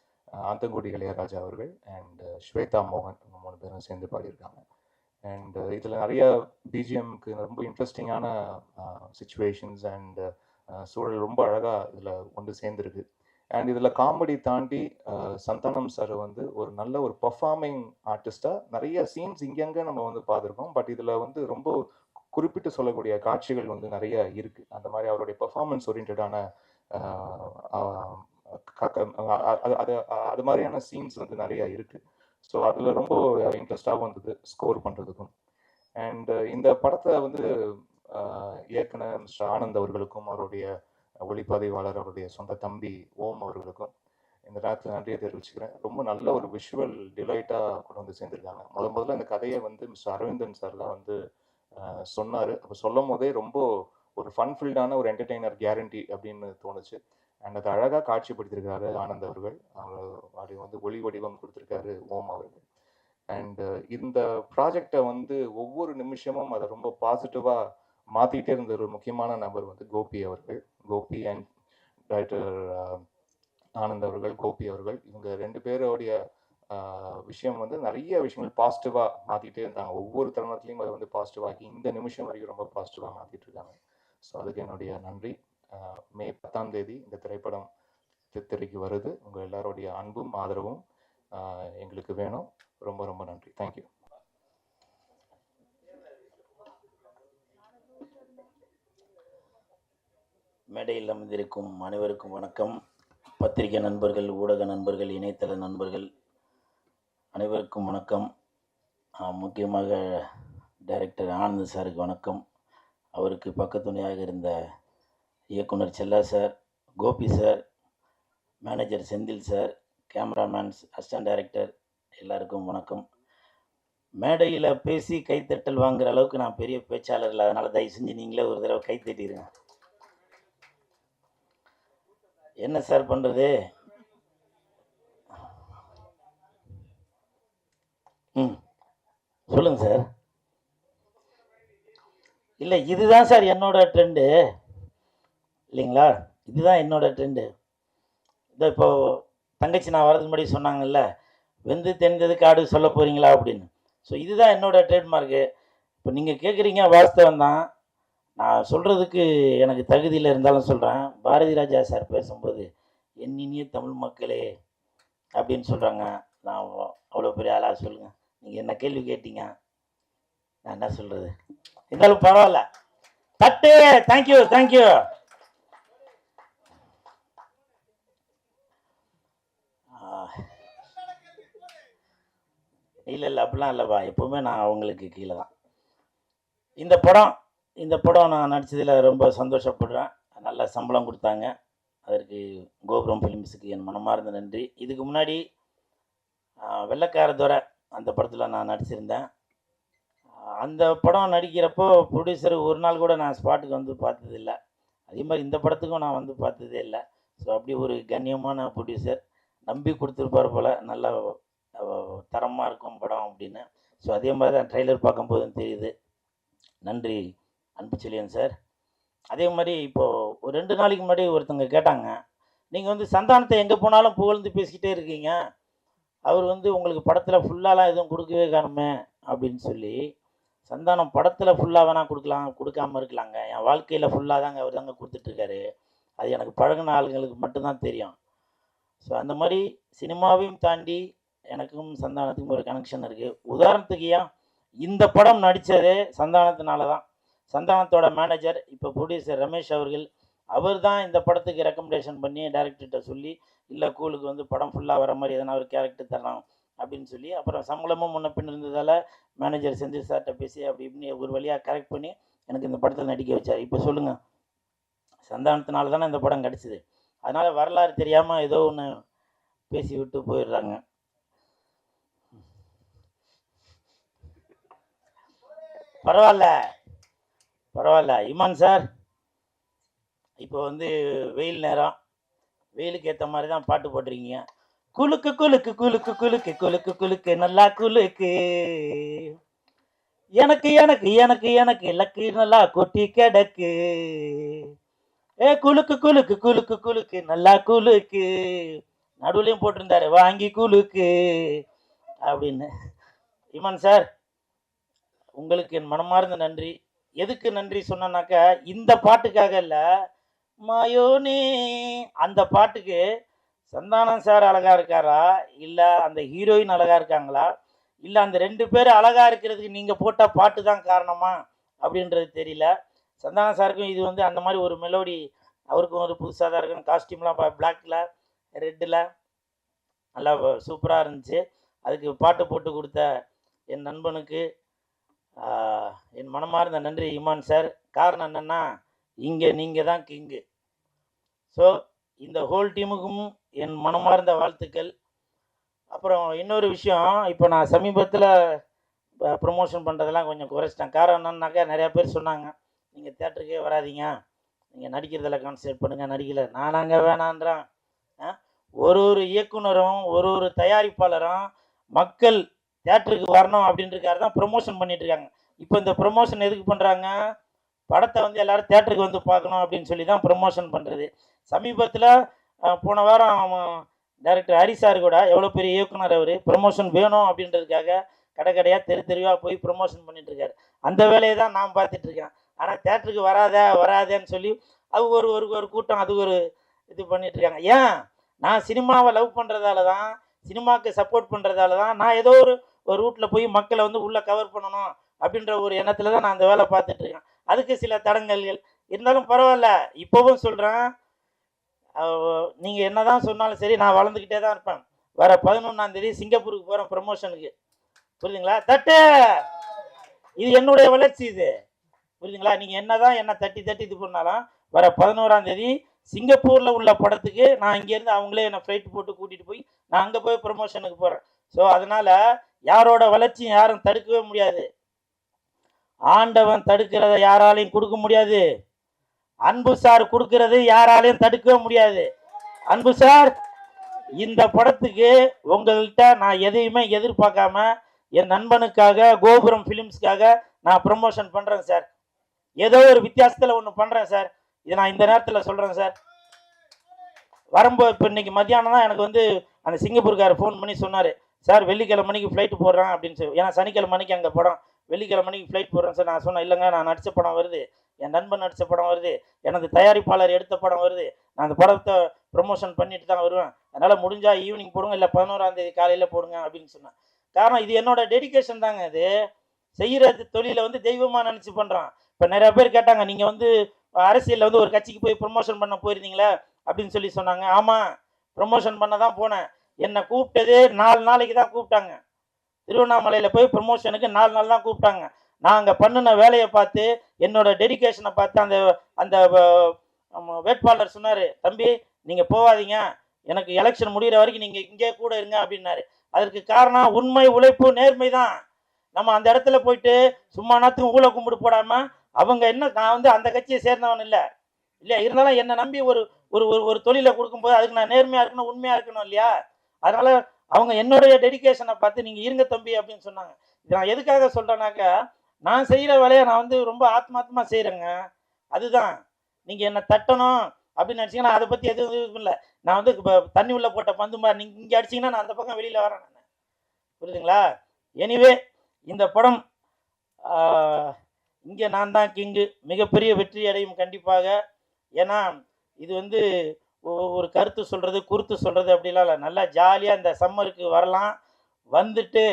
ஆந்தங்குடி இளையராஜா அவர்கள் அண்ட் ஸ்வேதா மோகன் 3 பேரும் சேர்ந்து பாடியிருக்காங்க. அண்ட் இதில் நிறைய பிஜிஎம்க்கு ரொம்ப இன்ட்ரெஸ்டிங்கான சிச்சுவேஷன்ஸ் அண்ட் சூழல் ரொம்ப அழகாக இதில் ஒன்று சேர்ந்துருக்கு. அண்ட் இதில் காமெடி தாண்டி சந்தானம் சார் வந்து ஒரு நல்ல ஒரு பர்ஃபார்மிங் ஆர்டிஸ்டாக நிறைய சீன்ஸ் இங்கங்கே நம்ம வந்து பார்த்துருக்கோம். பட் இதில் வந்து ரொம்ப குறிப்பிட்டு சொல்லக்கூடிய காட்சிகள் வந்து நிறைய இருக்குது. அந்த மாதிரி அவருடைய பர்ஃபார்மன்ஸ் ஓரியன்டான அது மாதிரியான சீன்ஸ் வந்து நிறைய இருக்குது. ஸோ அதில் ரொம்ப இன்ட்ரெஸ்டாகவும் இருந்தது ஸ்கோர் பண்ணுறதுக்கும். அண்ட் இந்த படத்தை வந்து இயக்குனர் மிஸ்டர் ஆனந்த் அவர்களுக்கும் அவருடைய ஒளிப்பதிவாளர் அவருடைய சொந்த தம்பி ஓம் அவர்களுக்கும் இந்த நேரத்தில் நன்றியை தெரிவிச்சுக்கிறேன். ரொம்ப நல்ல ஒரு விஷுவல் டிலைட்டாக கொண்டு வந்து சேர்ந்துருக்காங்க. முதல்ல இந்த கதையை வந்து மிஸ்டர் அரவிந்தன் சார் தான் வந்து சொன்னார். அப்போ சொல்லும் போதே ரொம்ப ஒரு ஃபன்ஃபில்டான ஒரு என்டர்டெய்னர் கேரண்டி அப்படின்னு தோணுச்சு. அண்ட் அதை அழகாக காட்சிப்படுத்தியிருக்காரு ஆனந்த் அவர்கள். அப்படி வந்து ஒளி வடிவம் கொடுத்துருக்காரு ஓம் அவர்கள். அண்ட் இந்த ப்ராஜெக்டை வந்து ஒவ்வொரு நிமிஷமும் அதை ரொம்ப பாசிட்டிவாக மாற்றிக்கிட்டே இருந்த ஒரு முக்கியமான நபர் வந்து கோபி அவர்கள். கோபி அண்ட் டைரக்டர் ஆனந்த் அவர்கள், கோபி அவர்கள், இவங்க 2 பேருடைய விஷயம் வந்து நிறைய விஷயங்கள் பாசிட்டிவாக மாற்றிக்கிட்டே இருந்தாங்க. ஒவ்வொரு தருணத்துலையும் அதை வந்து பாசிட்டிவாகி இந்த நிமிஷம் வரைக்கும் ரொம்ப பாசிட்டிவாக மாற்றிட்டு இருக்காங்க. ஸோ அதுக்கு என்னுடைய நன்றி. மே 10ஆம் தேதி இந்த திரைப்படம் திரைக்கு வருது. உங்கள் எல்லாருடைய அன்பும் ஆதரவும் எங்களுக்கு வேணும். ரொம்ப ரொம்ப நன்றி. தேங்க்யூ. மேடையில் அமர்ந்திருக்கும் அனைவருக்கும் வணக்கம். பத்திரிகை நண்பர்கள், ஊடக நண்பர்கள், இணையதள நண்பர்கள் அனைவருக்கும் வணக்கம். முக்கியமாக டைரக்டர் ஆனந்த் சாருக்கு வணக்கம். அவருக்கு பக்கத்துணையாக இருந்த இயக்குனர் Chella sir, Gopi sir, manager Senthil sir, cameramans, assistant director எல்லாருக்கும் வணக்கம். மேடையில் பேசி கைத்தட்டல் வாங்குகிற அளவுக்கு நான் பெரிய பேச்சாளர் இல்லை. அதனால் தயவு செஞ்சு நீங்களே ஒரு தடவை கைத்தட்டிடுங்க. என்ன சார் பண்ணுறது? சொல்லுங்கள் சார். இல்லை, இதுதான் சார் என்னோட ட்ரெண்டு இல்லைங்களா? இதுதான் என்னோட ட்ரெண்டு. இதோ இப்போது தங்கச்சி நான் வரதுக்கு முன்னாடி சொன்னாங்கல்ல, வெந்து தெரிந்தது காடு சொல்ல போகிறீங்களா அப்படின்னு. ஸோ இதுதான் என்னோட ட்ரேட்மார்க்கு. இப்போ நீங்கள் கேட்குறீங்க, வாஸ்தவம் தான். நான் சொல்கிறதுக்கு எனக்கு தகுதியில் இருந்தாலும் சொல்கிறேன். பாரதி ராஜா சார் பேசும்போது என் இனிய தமிழ் மக்களே அப்படின்னு சொல்கிறாங்க. நான் அவ்வளோ பெரிய ஆளாக சொல்லுங்கள். நீங்கள் என்ன கேள்வி கேட்டீங்க, நான் என்ன சொல்கிறது? இருந்தாலும் பரவாயில்ல. தட்டு. Thank you thank you. இல்லை அப்படிலாம் இல்லைப்பா, எப்போவுமே நான் அவங்களுக்கு கீழே தான். இந்த படம் நான் நடித்ததில் ரொம்ப சந்தோஷப்படுறேன். நல்ல சம்பளம் கொடுத்தாங்க. அதற்கு கோபுரம் ஃபிலிம்ஸுக்கு என் மனமார்ந்த நன்றி. இதுக்கு முன்னாடி வெள்ளைக்கார துரை அந்த படத்தில் நான் நடிச்சிருந்தேன். அந்த படம் நடிக்கிறப்போ ப்ரொடியூசர் ஒரு நாள் கூட நான் ஸ்பாட்டுக்கு வந்து பார்த்ததில்லை. அதே மாதிரி இந்த படத்துக்கும் நான் வந்து பார்த்ததே இல்லை. ஸோ அப்படி ஒரு கண்ணியமான ப்ரொடியூசர் நம்பி கொடுத்துருப்பார் போல், நல்ல தரமாக இருக்கும் படம் அப்படின்னு. ஸோ அதே மாதிரி தான் ட்ரெய்லர் பார்க்கும்போதும் தெரியுது. நன்றி அன்பு செழியன் சார். அதே மாதிரி இப்போது ஒரு 2 நாளைக்கு முன்னாடி ஒருத்தங்க கேட்டாங்க, நீங்கள் வந்து சந்தானத்தை எங்கே போனாலும் புகழ்ந்து பேசிக்கிட்டே இருக்கீங்க, அவர் வந்து உங்களுக்கு படத்தில் ஃபுல்லாலாம் எதுவும் கொடுக்கவே காணுமே அப்படின்னு சொல்லி. சந்தானம் படத்தில் ஃபுல்லாக வேணால் கொடுக்காமல் இருக்கலாங்க. என் வாழ்க்கையில் ஃபுல்லாக தாங்க அவர் தாங்க கொடுத்துட்ருக்காரு. அது எனக்கு பழகின ஆளுங்களுக்கு மட்டும்தான் தெரியும். ஸோ அந்த மாதிரி சினிமாவையும் தாண்டி எனக்கும் சந்தானத்துக்கும் ஒரு கனெக்ஷன் இருக்குது. உதாரணத்துக்கு இந்த படம் நடித்ததே சந்தானத்தினால தான். சந்தானத்தோட மேனேஜர் இப்போ ப்ரொடியூசர் ரமேஷ் அவர்கள், அவர் தான் இந்த படத்துக்கு ரெக்கமெண்டேஷன் பண்ணி டைரக்டர்கிட்ட சொல்லி, இல்லை கூலுக்கு வந்து படம் ஃபுல்லாக வர மாதிரி எதனா ஒரு கேரக்டர் தரலாம் அப்படின்னு சொல்லி, அப்புறம் சம்பளமும் முன்ன பின் இருந்ததால் மேனேஜர் செந்தில் சார்கிட்ட பேசி அப்படி இப்படின்னு ஒரு வழியாக கரெக்ட் பண்ணி எனக்கு இந்த படத்தில் நடிக்க வச்சார். இப்போ சொல்லுங்கள், சந்தானத்தினால தானே இந்த படம் கிடச்சிது. அதனால் வரலாறு தெரியாமல் ஏதோ ஒன்று பேசி விட்டு போயிடுறாங்க. பரவாயில்ல இமான் சார், இப்போ வந்து வெயில் நேரம், வெயிலுக்கு ஏற்ற மாதிரி தான் பாட்டு போட்டிருக்கீங்க. குலுக்கு குலுக்கு குலுக்கு குலுக்கு குலுக்கு குலுக்கு நல்லா குலுக்கு, எனக்கு எனக்கு எனக்கு எனக்கு லக்கு நல்லா கொட்டி கிடக்கு, குலுக்கு குலுக்கு குலுக்கு குலுக்கு நல்லா குலுக்கு, நடுவுலையும் போட்டிருந்தாரு வாங்கி குலுக்கு அப்படின்னு. இமான் சார், உங்களுக்கு என் மனமார்ந்த நன்றி. எதுக்கு நன்றி சொன்னாக்கா, இந்த பாட்டுக்காக இல்லை, மாயோனே அந்த பாட்டுக்கு சந்தானம் சார் அழகா இருக்காரா, இல்லை அந்த ஹீரோயின் அழகா இருக்காங்களா, இல்லை அந்த 2 பேர் அழகா இருக்கிறதுக்கு நீங்கள் போட்ட பாட்டு தான் காரணமா அப்படின்றது தெரியல. சந்தானம் சாருக்கும் இது வந்து அந்த மாதிரி ஒரு மெலோடி, அவருக்கும் ஒரு புதுசாக தான் இருக்கும். காஸ்டியூம்லாம் பிளாக்கில் ரெட்டில் நல்லா சூப்பராக இருந்துச்சு. அதுக்கு பாட்டு போட்டு கொடுத்த என் நண்பனுக்கு என் மனமார்ந்த நன்றி இமான் சார். காரணம் என்னென்னா, இங்கே நீங்கள் தான் கிங்கு. ஸோ இந்த ஹோல் டீமுக்கும் என் மனமார்ந்த வாழ்த்துக்கள். அப்புறம் இன்னொரு விஷயம், இப்போ நான் சமீபத்தில் ப்ரொமோஷன் பண்ணுறதெல்லாம் கொஞ்சம் குறைச்சிட்டேன். காரணம் என்னன்னாக்கா, நிறையா பேர் சொன்னாங்க, நீங்கள் தேட்டருக்கே வராதிங்க, நீங்கள் நடிக்கிறதில் கான்சன்ட்ரேட் பண்ணுங்கள், நடிக்கலை. நானாங்க வேணான்றான். ஒரு இயக்குனரும் ஒரு தயாரிப்பாளரும் மக்கள் தேட்டருக்கு வரணும் அப்படின்றக்காக தான் ப்ரொமோஷன் பண்ணிட்டுருக்காங்க. இப்போ இந்த ப்ரொமோஷன் எதுக்கு பண்ணுறாங்க, படத்தை வந்து எல்லோரும் தேட்டருக்கு வந்து பார்க்கணும் அப்படின்னு சொல்லி தான் ப்ரொமோஷன் பண்ணுறது. சமீபத்தில் போன வாரம் டைரக்டர் ஹரி சார் கூட, எவ்வளோ பெரிய இயக்குனர் அவர், ப்ரொமோஷன் வேணும் அப்படின்றதுக்காக கடையாக தெருவாக போய் ப்ரொமோஷன் பண்ணிட்டுருக்காரு. அந்த வேலையை தான் நான் பார்த்துட்ருக்கேன். ஆனால் தேட்டருக்கு வராதேன்னு சொல்லி அது ஒரு கூட்டம், அது ஒரு இது பண்ணிகிட்ருக்காங்க. ஏன், நான் சினிமாவை லவ் பண்ணுறதால தான், சினிமாவுக்கு சப்போர்ட் பண்ணுறதால தான், நான் ஏதோ ஒரு ரூட்டில் போய் மக்களை வந்து உள்ளே கவர் பண்ணணும் அப்படின்ற ஒரு எண்ணத்தில் தான் நான் அந்த வேலை பார்த்துட்ருக்கேன். அதுக்கு சில தடங்கல்கள் இருந்தாலும் பரவாயில்ல. இப்போவும் சொல்கிறேன், நீங்கள் என்ன தான் சொன்னாலும் சரி, நான் வளர்ந்துக்கிட்டே தான் இருப்பேன். வர 11ஆம் தேதி சிங்கப்பூருக்கு போகிறேன் ப்ரமோஷனுக்கு. புரியுதுங்களா? தட்டு, இது என்னுடைய வளர்ச்சி, இது புரியுதுங்களா? நீங்கள் என்ன தான் என்ன தட்டி இது பண்ணாலும் வர 11ஆம் தேதி சிங்கப்பூரில் உள்ள படத்துக்கு நான் இங்கேருந்து அவங்களே என்னை ஃப்ளைட் போட்டு கூட்டிகிட்டு போய் நான் அங்கே போய் ப்ரமோஷனுக்கு போகிறேன். ஸோ அதனால் யாரோட வளர்ச்சியும் யாரும் தடுக்கவே முடியாது. ஆண்டவன் தடுக்கிறத யாராலையும் கொடுக்க முடியாது. அன்பு சார் கொடுக்கறது யாராலையும் தடுக்கவே முடியாது. அன்பு சார், இந்த படத்துக்கு உங்கள்கிட்ட நான் எதையுமே எதிர்பார்க்காம என் நண்பனுக்காக, கோபுரம் ஃபிலிம்ஸ்க்காக நான் ப்ரமோஷன் பண்ணுறேன் சார். ஏதோ ஒரு வித்தியாசத்தில் ஒன்று பண்ணுறேன் சார். இதை நான் இந்த நேரத்தில் சொல்கிறேன் சார். வரும்போது இப்போ இன்னைக்கு மத்தியானம் தான் எனக்கு வந்து அந்த சிங்கப்பூர்காரர் ஃபோன் பண்ணி சொன்னார், சார் வெள்ளிக்கிழமை மணிக்கு ஃப்ளைட்டு போடுறேன் அப்படின்னு சொல்லி, ஏன்னா சனிக்கிழமை மணிக்கு அங்கே படம், வெள்ளிக்கிழமை மணிக்கு ஃப்ளைட் போடுறேன் சார். நான் சொன்னேன், இல்லைங்க நான் நடித்த படம் வருது, என் நண்பன் நடித்த படம் வருது, எனது தயாரிப்பாளர் எடுத்த படம் வருது, நான் அந்த படத்தை ப்ரொமோஷன் பண்ணிட்டு தான் வருவேன், அதனால் முடிஞ்சால் ஈவினிங் போடுங்க, இல்லை 11ஆம் தேதி காலையில் போடுங்க அப்படின்னு சொன்னேன். காரணம் இது என்னோட டெடிகேஷன் தாங்க. இது செய்கிற தொழிலை வந்து தெய்வமாக நினச்சி பண்ணுறான். இப்போ நிறையா பேர் கேட்டாங்க, நீங்கள் வந்து அரசியலில் வந்து ஒரு கட்சிக்கு போய் ப்ரொமோஷன் பண்ண போயிருந்தீங்களே அப்படின்னு சொல்லி சொன்னாங்க. ஆமாம், ப்ரொமோஷன் பண்ண தான் போனேன். என்னை கூப்பிட்டதே 4 நாளைக்கு தான் கூப்பிட்டாங்க. திருவண்ணாமலையில் போய் ப்ரொமோஷனுக்கு 4 நாள் தான் கூப்பிட்டாங்க. நான் அங்கே பண்ணின வேலையை பார்த்து, என்னோட டெடிகேஷனை பார்த்து அந்த அந்த வேட்பாளர் சொன்னார், தம்பி நீங்கள் போகாதீங்க, எனக்கு எலெக்ஷன் முடிகிற வரைக்கும் நீங்கள் இங்கே கூட இருங்க அப்படின்னாரு. அதற்கு காரணம் உண்மை, உழைப்பு, நேர்மை தான். நம்ம அந்த இடத்துல போயிட்டு சும்மா நாத்துக்கும் ஊழ கும்பிடு போடாமல், அவங்க என்ன, நான் வந்து அந்த கட்சியை சேர்ந்தவன் இல்லை இல்லையா, இருந்தாலும் என்னை நம்பி ஒரு ஒரு ஒரு தொழிலை கொடுக்கும்போது அதுக்கு நான் நேர்மையாக இருக்கணும், உண்மையாக இருக்கணும் இல்லையா. அதனால் அவங்க என்னுடைய டெடிகேஷனை பார்த்து நீங்கள் இருங்க தம்பி அப்படின்னு சொன்னாங்க. இது நான் எதுக்காக சொல்கிறேன்னாக்கா, நான் செய்கிற வேலையை நான் வந்து ரொம்ப ஆத்மார்த்தமாக செய்கிறேங்க. அதுதான். நீங்கள் என்னை தட்டணும் அப்படின்னு நினச்சிங்கன்னா அதை பற்றி எதுவும் இல்லை. நான் வந்து இப்போ தண்ணி உள்ள போட்ட பந்து மாதிரி நீங்கள் இங்கே அடிச்சிங்கன்னா நான் அந்த பக்கம் வெளியில் வரேன் நான். புரியுதுங்களா? எனிவே இந்த படம் இங்கே நான் தான் கிங்கு மிகப்பெரிய வெற்றி அடையும் கண்டிப்பாக. ஏன்னா இது வந்து ஒரு கருத்து சொல்கிறது, குறுத்து சொல்கிறது அப்படிலாம் இல்லை. நல்லா ஜாலியாக இந்த சம்மருக்கு வரலாம், வந்துட்டு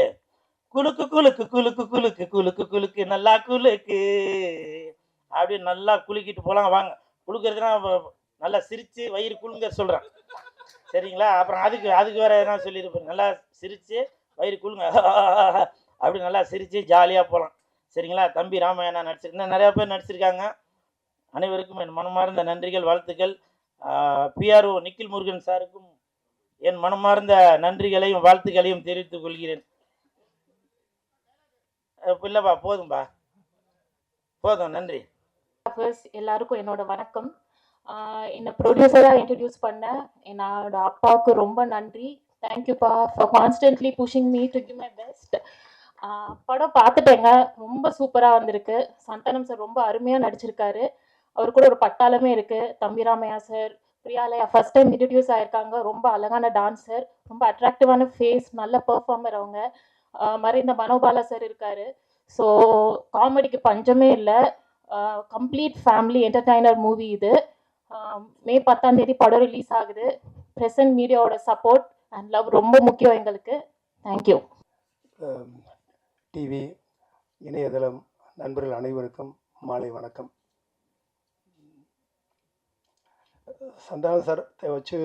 குலுக்கு குலுக்கு குலுக்கு குலுக்கு குலுக்கு குலுக்கு நல்லா குலுக்கு அப்படின்னு நல்லா குலுக்கிட்டு போகலாம். வாங்க, குலுக்கிறதுனா நல்லா சிரித்து வயிறு குலுங்க சொல்கிறேன், சரிங்களா? அப்புறம் அதுக்கு வேறு எதனா சொல்லியிருப்பேன், நல்லா சிரித்து வயிறு குலுங்க அப்படி நல்லா சிரித்து ஜாலியாக போகலாம், சரிங்களா? தம்பி ராமையா நடிச்சிருக்கேன், நிறையா பேர் நடிச்சிருக்காங்க. அனைவருக்கும் என் மனமார்ந்த நன்றிகள், வாழ்த்துக்கள். பிஆர்ஓ நிக்கில் முருகன் சாருக்கும் என் மனமார்ந்த நன்றிகளையும் வாழ்த்துக்களையும் தெரிவித்துக் கொள்கிறேன். இல்லைப்பா, போதும்பா, போதும், நன்றி. எல்லாருக்கும் என்னோட வணக்கம். என்னை ப்ரொடியூசராக இன்ட்ரடியூஸ் பண்ண என்னோட அப்பாவுக்கு ரொம்ப நன்றி. தேங்க்யூப்பா for constantly pushing me to give my best. படம் பார்த்துட்டேங்க, ரொம்ப சூப்பராக வந்திருக்கு. சந்தானம் சார் ரொம்ப அருமையாக நடிச்சிருக்காரு. அவர் கூட ஒரு பட்டாளமே இருக்குது. தம்பி Ramaiya sir, Priyalaya first time introduce ஆகிருக்காங்க. ரொம்ப அழகான டான்ஸர், ரொம்ப அட்ராக்டிவான ஃபேஸ், நல்ல பெர்ஃபார்மர் அவங்க. மாதிரி இந்த மனோபாலா சார் இருக்கார். ஸோ காமெடிக்கு பஞ்சமே இல்லை. கம்ப்ளீட் ஃபேமிலி என்டர்டைனர் மூவி இது. மே 10ஆம் தேதி படம் ரிலீஸ் ஆகுது. ப்ரெசன்ட் மீடியாவோட சப்போர்ட் அண்ட் லவ் ரொம்ப முக்கியம் எங்களுக்கு. தேங்க்யூ. டிவி இணையதளம் நண்பர்கள் அனைவருக்கும் மாலை வணக்கம். சந்தானம் சார் வச்சு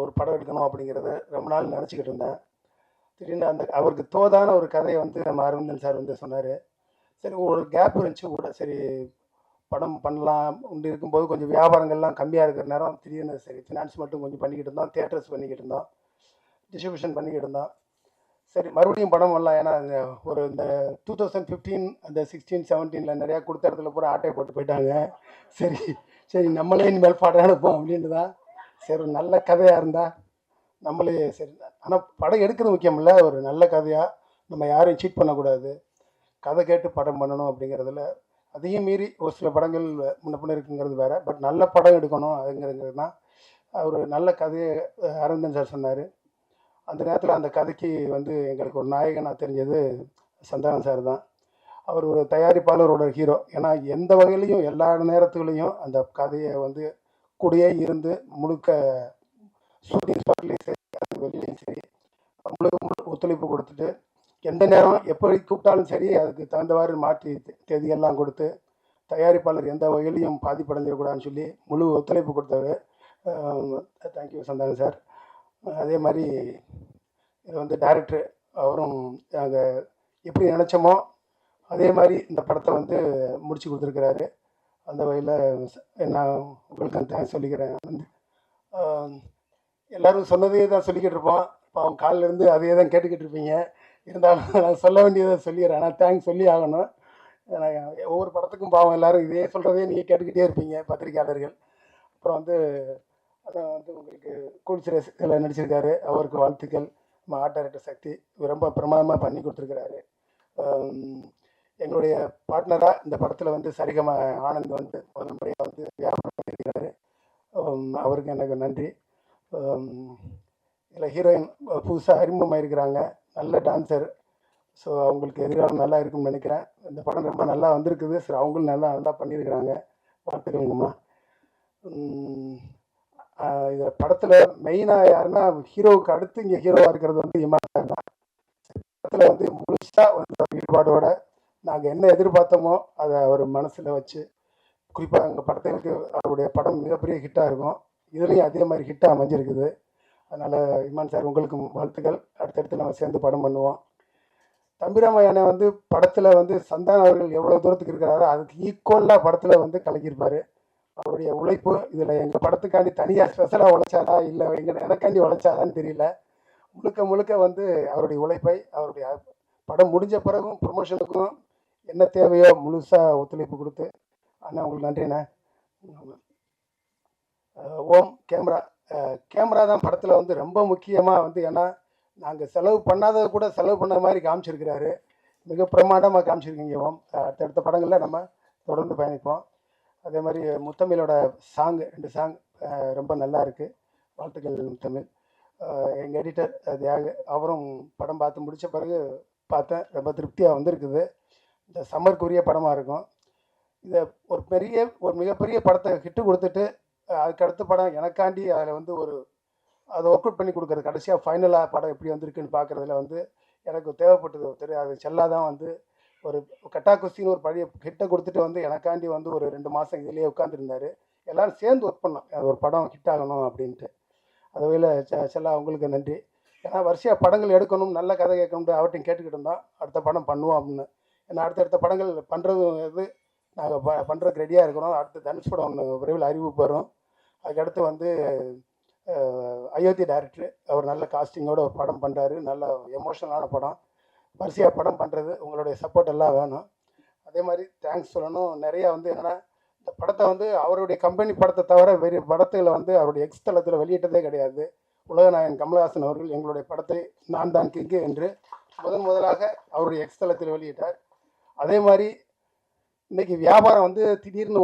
ஒரு படம் எடுக்கணும் அப்படிங்கிறத ரொம்ப நாள் நினச்சிக்கிட்டு இருந்தேன். திடீர்னு அவருக்கு தோதான ஒரு கதையை வந்து நம்ம அரவிந்தன் சார் வந்து சொன்னார். சரி, ஒரு கேப் இருந்துச்சு கூட, சரி படம் பண்ணலாம் உண்டு இருக்கும்போது கொஞ்சம் வியாபாரங்கள்லாம் கம்மியாக இருக்கிற நேரம் திடீர்னு சரி ஃபினான்ஸ் மட்டும் கொஞ்சம் பண்ணிக்கிட்டு இருந்தோம், தியேட்டர்ஸ் பண்ணிக்கிட்டு இருந்தோம், டிஸ்ட்ரிபியூஷன் பண்ணிக்கிட்டு இருந்தோம். சரி மறுபடியும் படம் வரலாம், ஏன்னா ஒரு இந்த 2015 அந்த 16, 17 நிறையா கொடுத்த இடத்துல பூரா ஆட்டையை போட்டு போயிட்டாங்க. சரி சரி நம்மளே இனிமேல் படம் எடுப்போம் அப்படின்ட்டு தான். சரி நல்ல கதையாக இருந்தால் நம்மளே சரி, ஆனால் படம் எடுக்கிறது முக்கியம் இல்லை, ஒரு நல்ல கதையாக நம்ம யாரையும் சீட் பண்ணக்கூடாது, கதை கேட்டு படம் பண்ணணும் அப்படிங்கிறதுல. அதையும் மீறி ஒரு சில படங்கள் முன்ன பின்ன இருக்குங்கிறது வேறு, பட் நல்ல படம் எடுக்கணும் அதுங்கிறது தான். ஒரு நல்ல கதையை அரவிந்தன் சார் சொன்னார். அந்த நேரத்தில் அந்த கதைக்கு வந்து எங்களுக்கு ஒரு நாயகனாக தெரிஞ்சது சந்தானம் சார் தான். அவர் ஒரு தயாரிப்பாளரோட ஹீரோ. ஏன்னா எந்த வகையிலையும் எல்லா நேரத்துலையும் அந்த கதையை வந்து கூடயே இருந்து முழுக்க ஷூட்டிங் ஸ்பாட்லேயும் சரி அது வெளியிலையும் சரி முழுக்க ஒத்துழைப்பு கொடுத்துட்டு, எந்த நேரம் எப்படி கூப்பிட்டாலும் சரி அதுக்கு தகுந்தவாறு மாற்றி தேதியெல்லாம் கொடுத்து, தயாரிப்பாளர் எந்த வகையிலையும் பாதிப்படைஞ்சிடக்கூடாதுன்னு சொல்லி முழு ஒத்துழைப்பு கொடுத்தவர். Thank you Santhanam sir. அதே மாதிரி இது வந்து டைரக்டர் அவரும் நாங்கள் எப்படி நினச்சோமோ அதே மாதிரி இந்த படத்தை வந்து முடிச்சு கொடுத்துருக்கிறாரு. அந்த வகையில் நான் உங்களுக்கு தேங்க்ஸ் சொல்லிக்கிறேன். வந்து எல்லோரும் சொன்னதே தான் சொல்லிக்கிட்டு இருப்போம், பாவம் காலிலேருந்து அதே தான் கேட்டுக்கிட்டு இருப்பீங்க. இருந்தாலும் நான் சொல்ல வேண்டியதை சொல்லிடுறேன், ஆனால் தேங்க்ஸ் சொல்லி ஆகணும். ஒவ்வொரு படத்துக்கும் பாவம் எல்லோரும் இதே சொல்கிறதே நீங்கள் கேட்டுக்கிட்டே இருப்பீங்க பத்திரிகையாளர்கள். அப்புறம் வந்து அதான் வந்து உங்களுக்கு கூல்சிரஸ் இதில் நடிச்சிருக்காரு, அவருக்கு வாழ்த்துக்கள். நம்ம ஆர்ட் டைரக்டர் சக்தி ரொம்ப பிரமாதமாக பண்ணி கொடுத்துருக்கிறாரு. எங்களுடைய பார்ட்னராக இந்த படத்தில் வந்து சரிகம ஆனந்த் வந்து முதல் முறையாக வந்து வியாபாரம் பண்ணியிருக்கிறாரு. அவருக்கு எனக்கு நன்றி. இதில் ஹீரோயின் புதுசாக அறிமுகமாயிருக்கிறாங்க, நல்ல டான்ஸர். ஸோ அவங்களுக்கு எதிர்காலம் நல்லா இருக்கும்னு நினைக்கிறேன். இந்த படம் ரொம்ப நல்லா வந்திருக்குது. சரி, அவங்களும் நல்லா நல்லா பண்ணியிருக்கிறாங்க. வாழ்த்துக்கள்ங்கம்மா. இதில் படத்தில் மெயினாக யாருன்னா, ஹீரோவுக்கு அடுத்து இங்கே ஹீரோவாக இருக்கிறது வந்து இமான் சார் தான். படத்தில் வந்து முழுசாக வந்து ஈடுபாடோட நாங்கள் என்ன எதிர்பார்த்தோமோ அதை அவர் மனசில் வச்சு, குறிப்பாக எங்கள் படத்துக்கு அவருடைய படம் மிகப்பெரிய ஹிட்டாக இருக்கும். இதுலேயும் அதே மாதிரி ஹிட்டாக அமைஞ்சிருக்குது. அதனால் இமான் சார் உங்களுக்கும் வாழ்த்துக்கள். அடுத்தடுத்து நம்ம சேர்ந்து படம் பண்ணுவோம். தம்பிராமையான வந்து படத்தில் வந்து சந்தானம் அவர்கள் எவ்வளோ தூரத்துக்கு இருக்கிறாரோ அதுக்கு ஈக்குவலாக படத்தில் வந்து கலக்கியிருப்பார். அவருடைய உழைப்பு இதில் எங்கள் படத்துக்காண்டி தனியாக ஸ்பெஷலாக உழைச்சாரா இல்லை எனக்காண்டி உழைச்சாரான்னு தெரியல. முழுக்க முழுக்க வந்து அவருடைய உழைப்பை அவருடைய படம் முடிஞ்ச பிறகும் ப்ரொமோஷனுக்கும் என்ன தேவையோ முழுசாக ஒத்துழைப்பு கொடுத்து, அண்ணா உங்களுக்கு நன்றிண்ணே. ஓம் கேமரா தான் படத்தில் வந்து ரொம்ப முக்கியமாக வந்து, ஏன்னா நாங்கள் செலவு பண்ணாததை கூட செலவு பண்ண மாதிரி காமிச்சிருக்கிறாரு. மிக பிரமாண்டமாக காமிச்சிருக்கீங்க ஓம். அடுத்தடுத்த படங்களில் நம்ம தொடர்ந்து பயணிப்போம். அதே மாதிரி முத்தமிழோட சாங்கு 2 சாங் ரொம்ப நல்லா இருக்குது. வாழ்த்துக்கள் முத்தமிழ். எங்கள் எடிட்டர் தியாக, அவரும் படம் பார்த்து முடித்த பிறகு பார்த்தேன், ரொம்ப திருப்தியாக வந்திருக்குது. இந்த சம்மருக்குரிய படமாக இருக்கும். இதை ஒரு மிகப்பெரிய படத்தை ஹிட்டு கொடுத்துட்டு அதுக்கு அடுத்த படம் எனக்காண்டி அதில் வந்து அதை ஒர்க் அவுட் பண்ணி கொடுக்குறது, கடைசியாக ஃபைனலாக படம் எப்படி வந்திருக்குன்னு பார்க்குறதுல வந்து எனக்கு தேவைப்பட்டது அது செல்லாதான் வந்து ஒரு கட்டா குஸ்தின்னு ஒரு பழைய ஹிட்டை கொடுத்துட்டு வந்து எனக்காண்டி வந்து ஒரு 2 மாதம் இதிலேயே உட்காந்துருந்தார். எல்லோரும் சேர்ந்து ஒர்க் பண்ணோம், அது ஒரு படம் ஹிட் ஆகணும் அப்படின்ட்டு. அதுவரையில் செல்லா உங்களுக்கு நன்றி. ஏன்னா வரிசையாக படங்கள் எடுக்கணும், நல்ல கதை கேட்கணும்னு அவர்கிட்டையும் கேட்டுக்கிட்டு இருந்தோம், அடுத்த படம் பண்ணுவோம் அப்படின்னு. ஏன்னா அடுத்தடுத்த படங்கள் பண்ணுறது இது நாங்கள் பண்ணுறதுக்கு ரெடியாக இருக்கிறோம். அடுத்து தனுஷ் படம் ஒன்று விரைவில் அறிவிப்பு வரும். அதுக்கடுத்து வந்து அயோத்தி டைரக்டர் அவர் நல்ல காஸ்டிங்கோட ஒரு படம் பண்ணுறாரு, நல்ல எமோஷனலான படம். வரிசையாக படம் பண்ணுறது உங்களுடைய சப்போர்ட் எல்லாம் வேணும். அதே மாதிரி தேங்க்ஸ் சொல்லணும். நிறையா வந்து என்னென்னா, இந்த படத்தை வந்து அவருடைய கம்பெனி படத்தை தவிர வேறு படத்தில் வந்து அவருடைய எக்ஸ் தளத்தில் வெளியிட்டதே கிடையாது. உலகநாயகன் கமலஹாசன் அவர்கள் எங்களுடைய படத்தை நான் தான் கிங்கு என்று முதலாக அவருடைய எக்ஸ் தளத்தில் வெளியிட்டார். அதே மாதிரி இன்றைக்கி வியாபாரம் வந்து திடீர்னு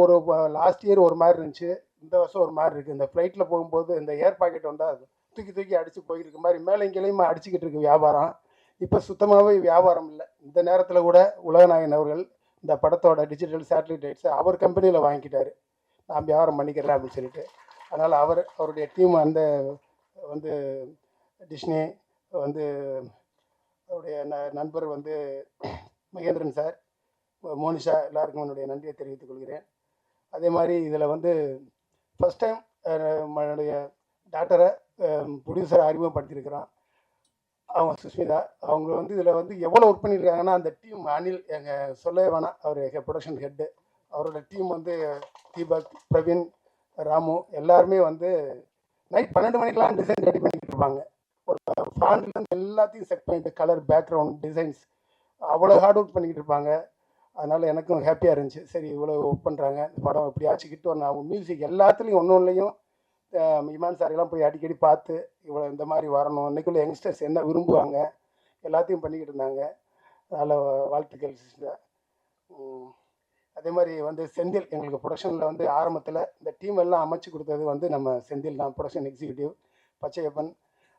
லாஸ்ட் இயர் ஒரு மாதிரி இருந்துச்சு, இந்த வருஷம் ஒரு மாதிரி இருக்குது. இந்த ஃப்ளைட்டில் போகும்போது இந்த ஏர் பாக்கெட் வந்தால் தூக்கி அடித்து போயிருக்க மாதிரி மேலே இங்கேயுமா அடிச்சுக்கிட்டு இருக்கு வியாபாரம். இப்போ சுத்தமாகவே வியாபாரம் இல்லை. இந்த நேரத்தில் கூட உலகநாயகன் அவர்கள் இந்த படத்தோட டிஜிட்டல் சேட்டலைட் ரைட்ஸை அவர் கம்பெனியில் வாங்கிக்கிட்டார், நான் வியாபாரம் பண்ணிக்கிறேன் அப்படின்னு சொல்லிட்டு. அதனால் அவருடைய டீம் அந்த வந்து டிஸ்னி வந்து அவருடைய நண்பர் வந்து மகேந்திரன் சார், மோனிஷா, எல்லாருக்கும் என்னுடைய நன்றியை தெரிவித்துக் கொள்கிறேன். அதே மாதிரி இதில் வந்து ஃபஸ்ட் டைம் என்னுடைய டாக்டரை ப்ரொடியூசரை அறிமுகப்படுத்தியிருக்கிறான், அவங்க சுஷ்மிதா. அவங்க வந்து இதில் வந்து எவ்வளோ ஒர்க் பண்ணியிருக்காங்கன்னா, அந்த டீம் அனில் எங்கள் சொல்லவே வேணாம், அவர் எங்கள் ப்ரொடக்ஷன் ஹெட்டு. அவரோட டீம் வந்து தீபக், பிரவீன், ராமு எல்லாருமே வந்து நைட் 12 மணிக்கெலாம் டிசைன் ரெடி பண்ணிக்கிட்டு இருப்பாங்க. ஒரு ஃபாண்ட்லேருந்து எல்லாத்தையும் செட் பண்ணிட்டு கலர், பேக்ரவுண்ட், டிசைன்ஸ் அவ்வளோ ஹார்ட் ஒர்க் பண்ணிக்கிட்டு இருப்பாங்க. அதனால் எனக்கும் ஹாப்பியாக இருந்துச்சு. சரி, இவ்வளோ ஒர்க் பண்ணுறாங்க, இந்த படம் எப்படியாச்சும் கிட்ட வரணும். அவங்க மியூசிக் எல்லாத்துலேயும் ஒன்றுலையும் இமான் சாரெல்லாம் போய் அடிக்கடி பார்த்து இவ்வளோ இந்த மாதிரி வரணும், இன்றைக்குள்ள யங்ஸ்டர்ஸ் என்ன விரும்புவாங்க எல்லாத்தையும் பண்ணிக்கிட்டு இருந்தாங்க. அதனால் வாழ்த்துக்கள் சிஸ்டர். அதே மாதிரி வந்து செந்தில் எங்களுக்கு ப்ரொடக்ஷனில் வந்து ஆரம்பத்தில் இந்த டீம் எல்லாம் அமைச்சு கொடுத்தது வந்து நம்ம செந்தில் தான், ப்ரொடக்ஷன் எக்ஸிக்யூட்டிவ் பச்சையப்பன்.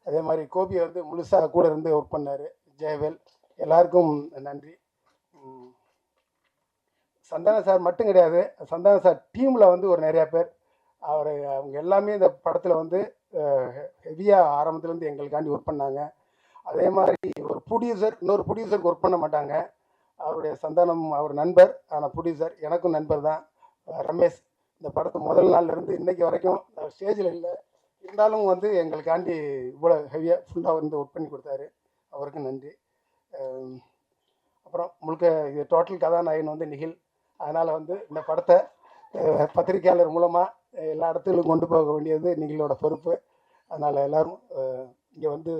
அதே மாதிரி கோபியை வந்து முழுசாக கூட இருந்து ஒர்க் பண்ணார், ஜெயவேல். எல்லாருக்கும் நன்றி. சந்தானம் சார் மட்டும் கிடையாது, சந்தானம் சார் டீமில் வந்து ஒரு நிறையா பேர் அவங்க எல்லாமே இந்த படத்தில் வந்து ஹெவியாக ஆரம்பத்துலேருந்து எங்களுக்காண்டி ஒர்க் பண்ணாங்க. அதே மாதிரி ஒரு ப்ரொடியூசர் இன்னொரு ப்ரொடியூசருக்கு ஒர்க் பண்ண மாட்டாங்க. அவருடைய சந்தானம் அவர் நண்பர், ஆனால் ப்ரொடியூசர் எனக்கும் நண்பர் தான், ரமேஷ். இந்த படத்தை முதல் நாள்லேருந்து இன்றைக்கி வரைக்கும் ஸ்டேஜில் இல்லை, இருந்தாலும் வந்து எங்களுக்காண்டி இவ்வளோ ஹெவியாக ஃபுல்லாக வந்து ஒர்க் பண்ணி கொடுத்தாரு, அவருக்கும் நன்றி. அப்புறம் முழுக்க இது டோட்டல் கதாநாயகன் வந்து நிகில். அதனால் வந்து இந்த படத்தை பத்திரிகையாளர் மூலமாக எல்லா இடத்துலையும் கொண்டு போக வேண்டியது நிகிலோட பொறுப்பு. அதனால் எல்லோரும் இங்கே வந்து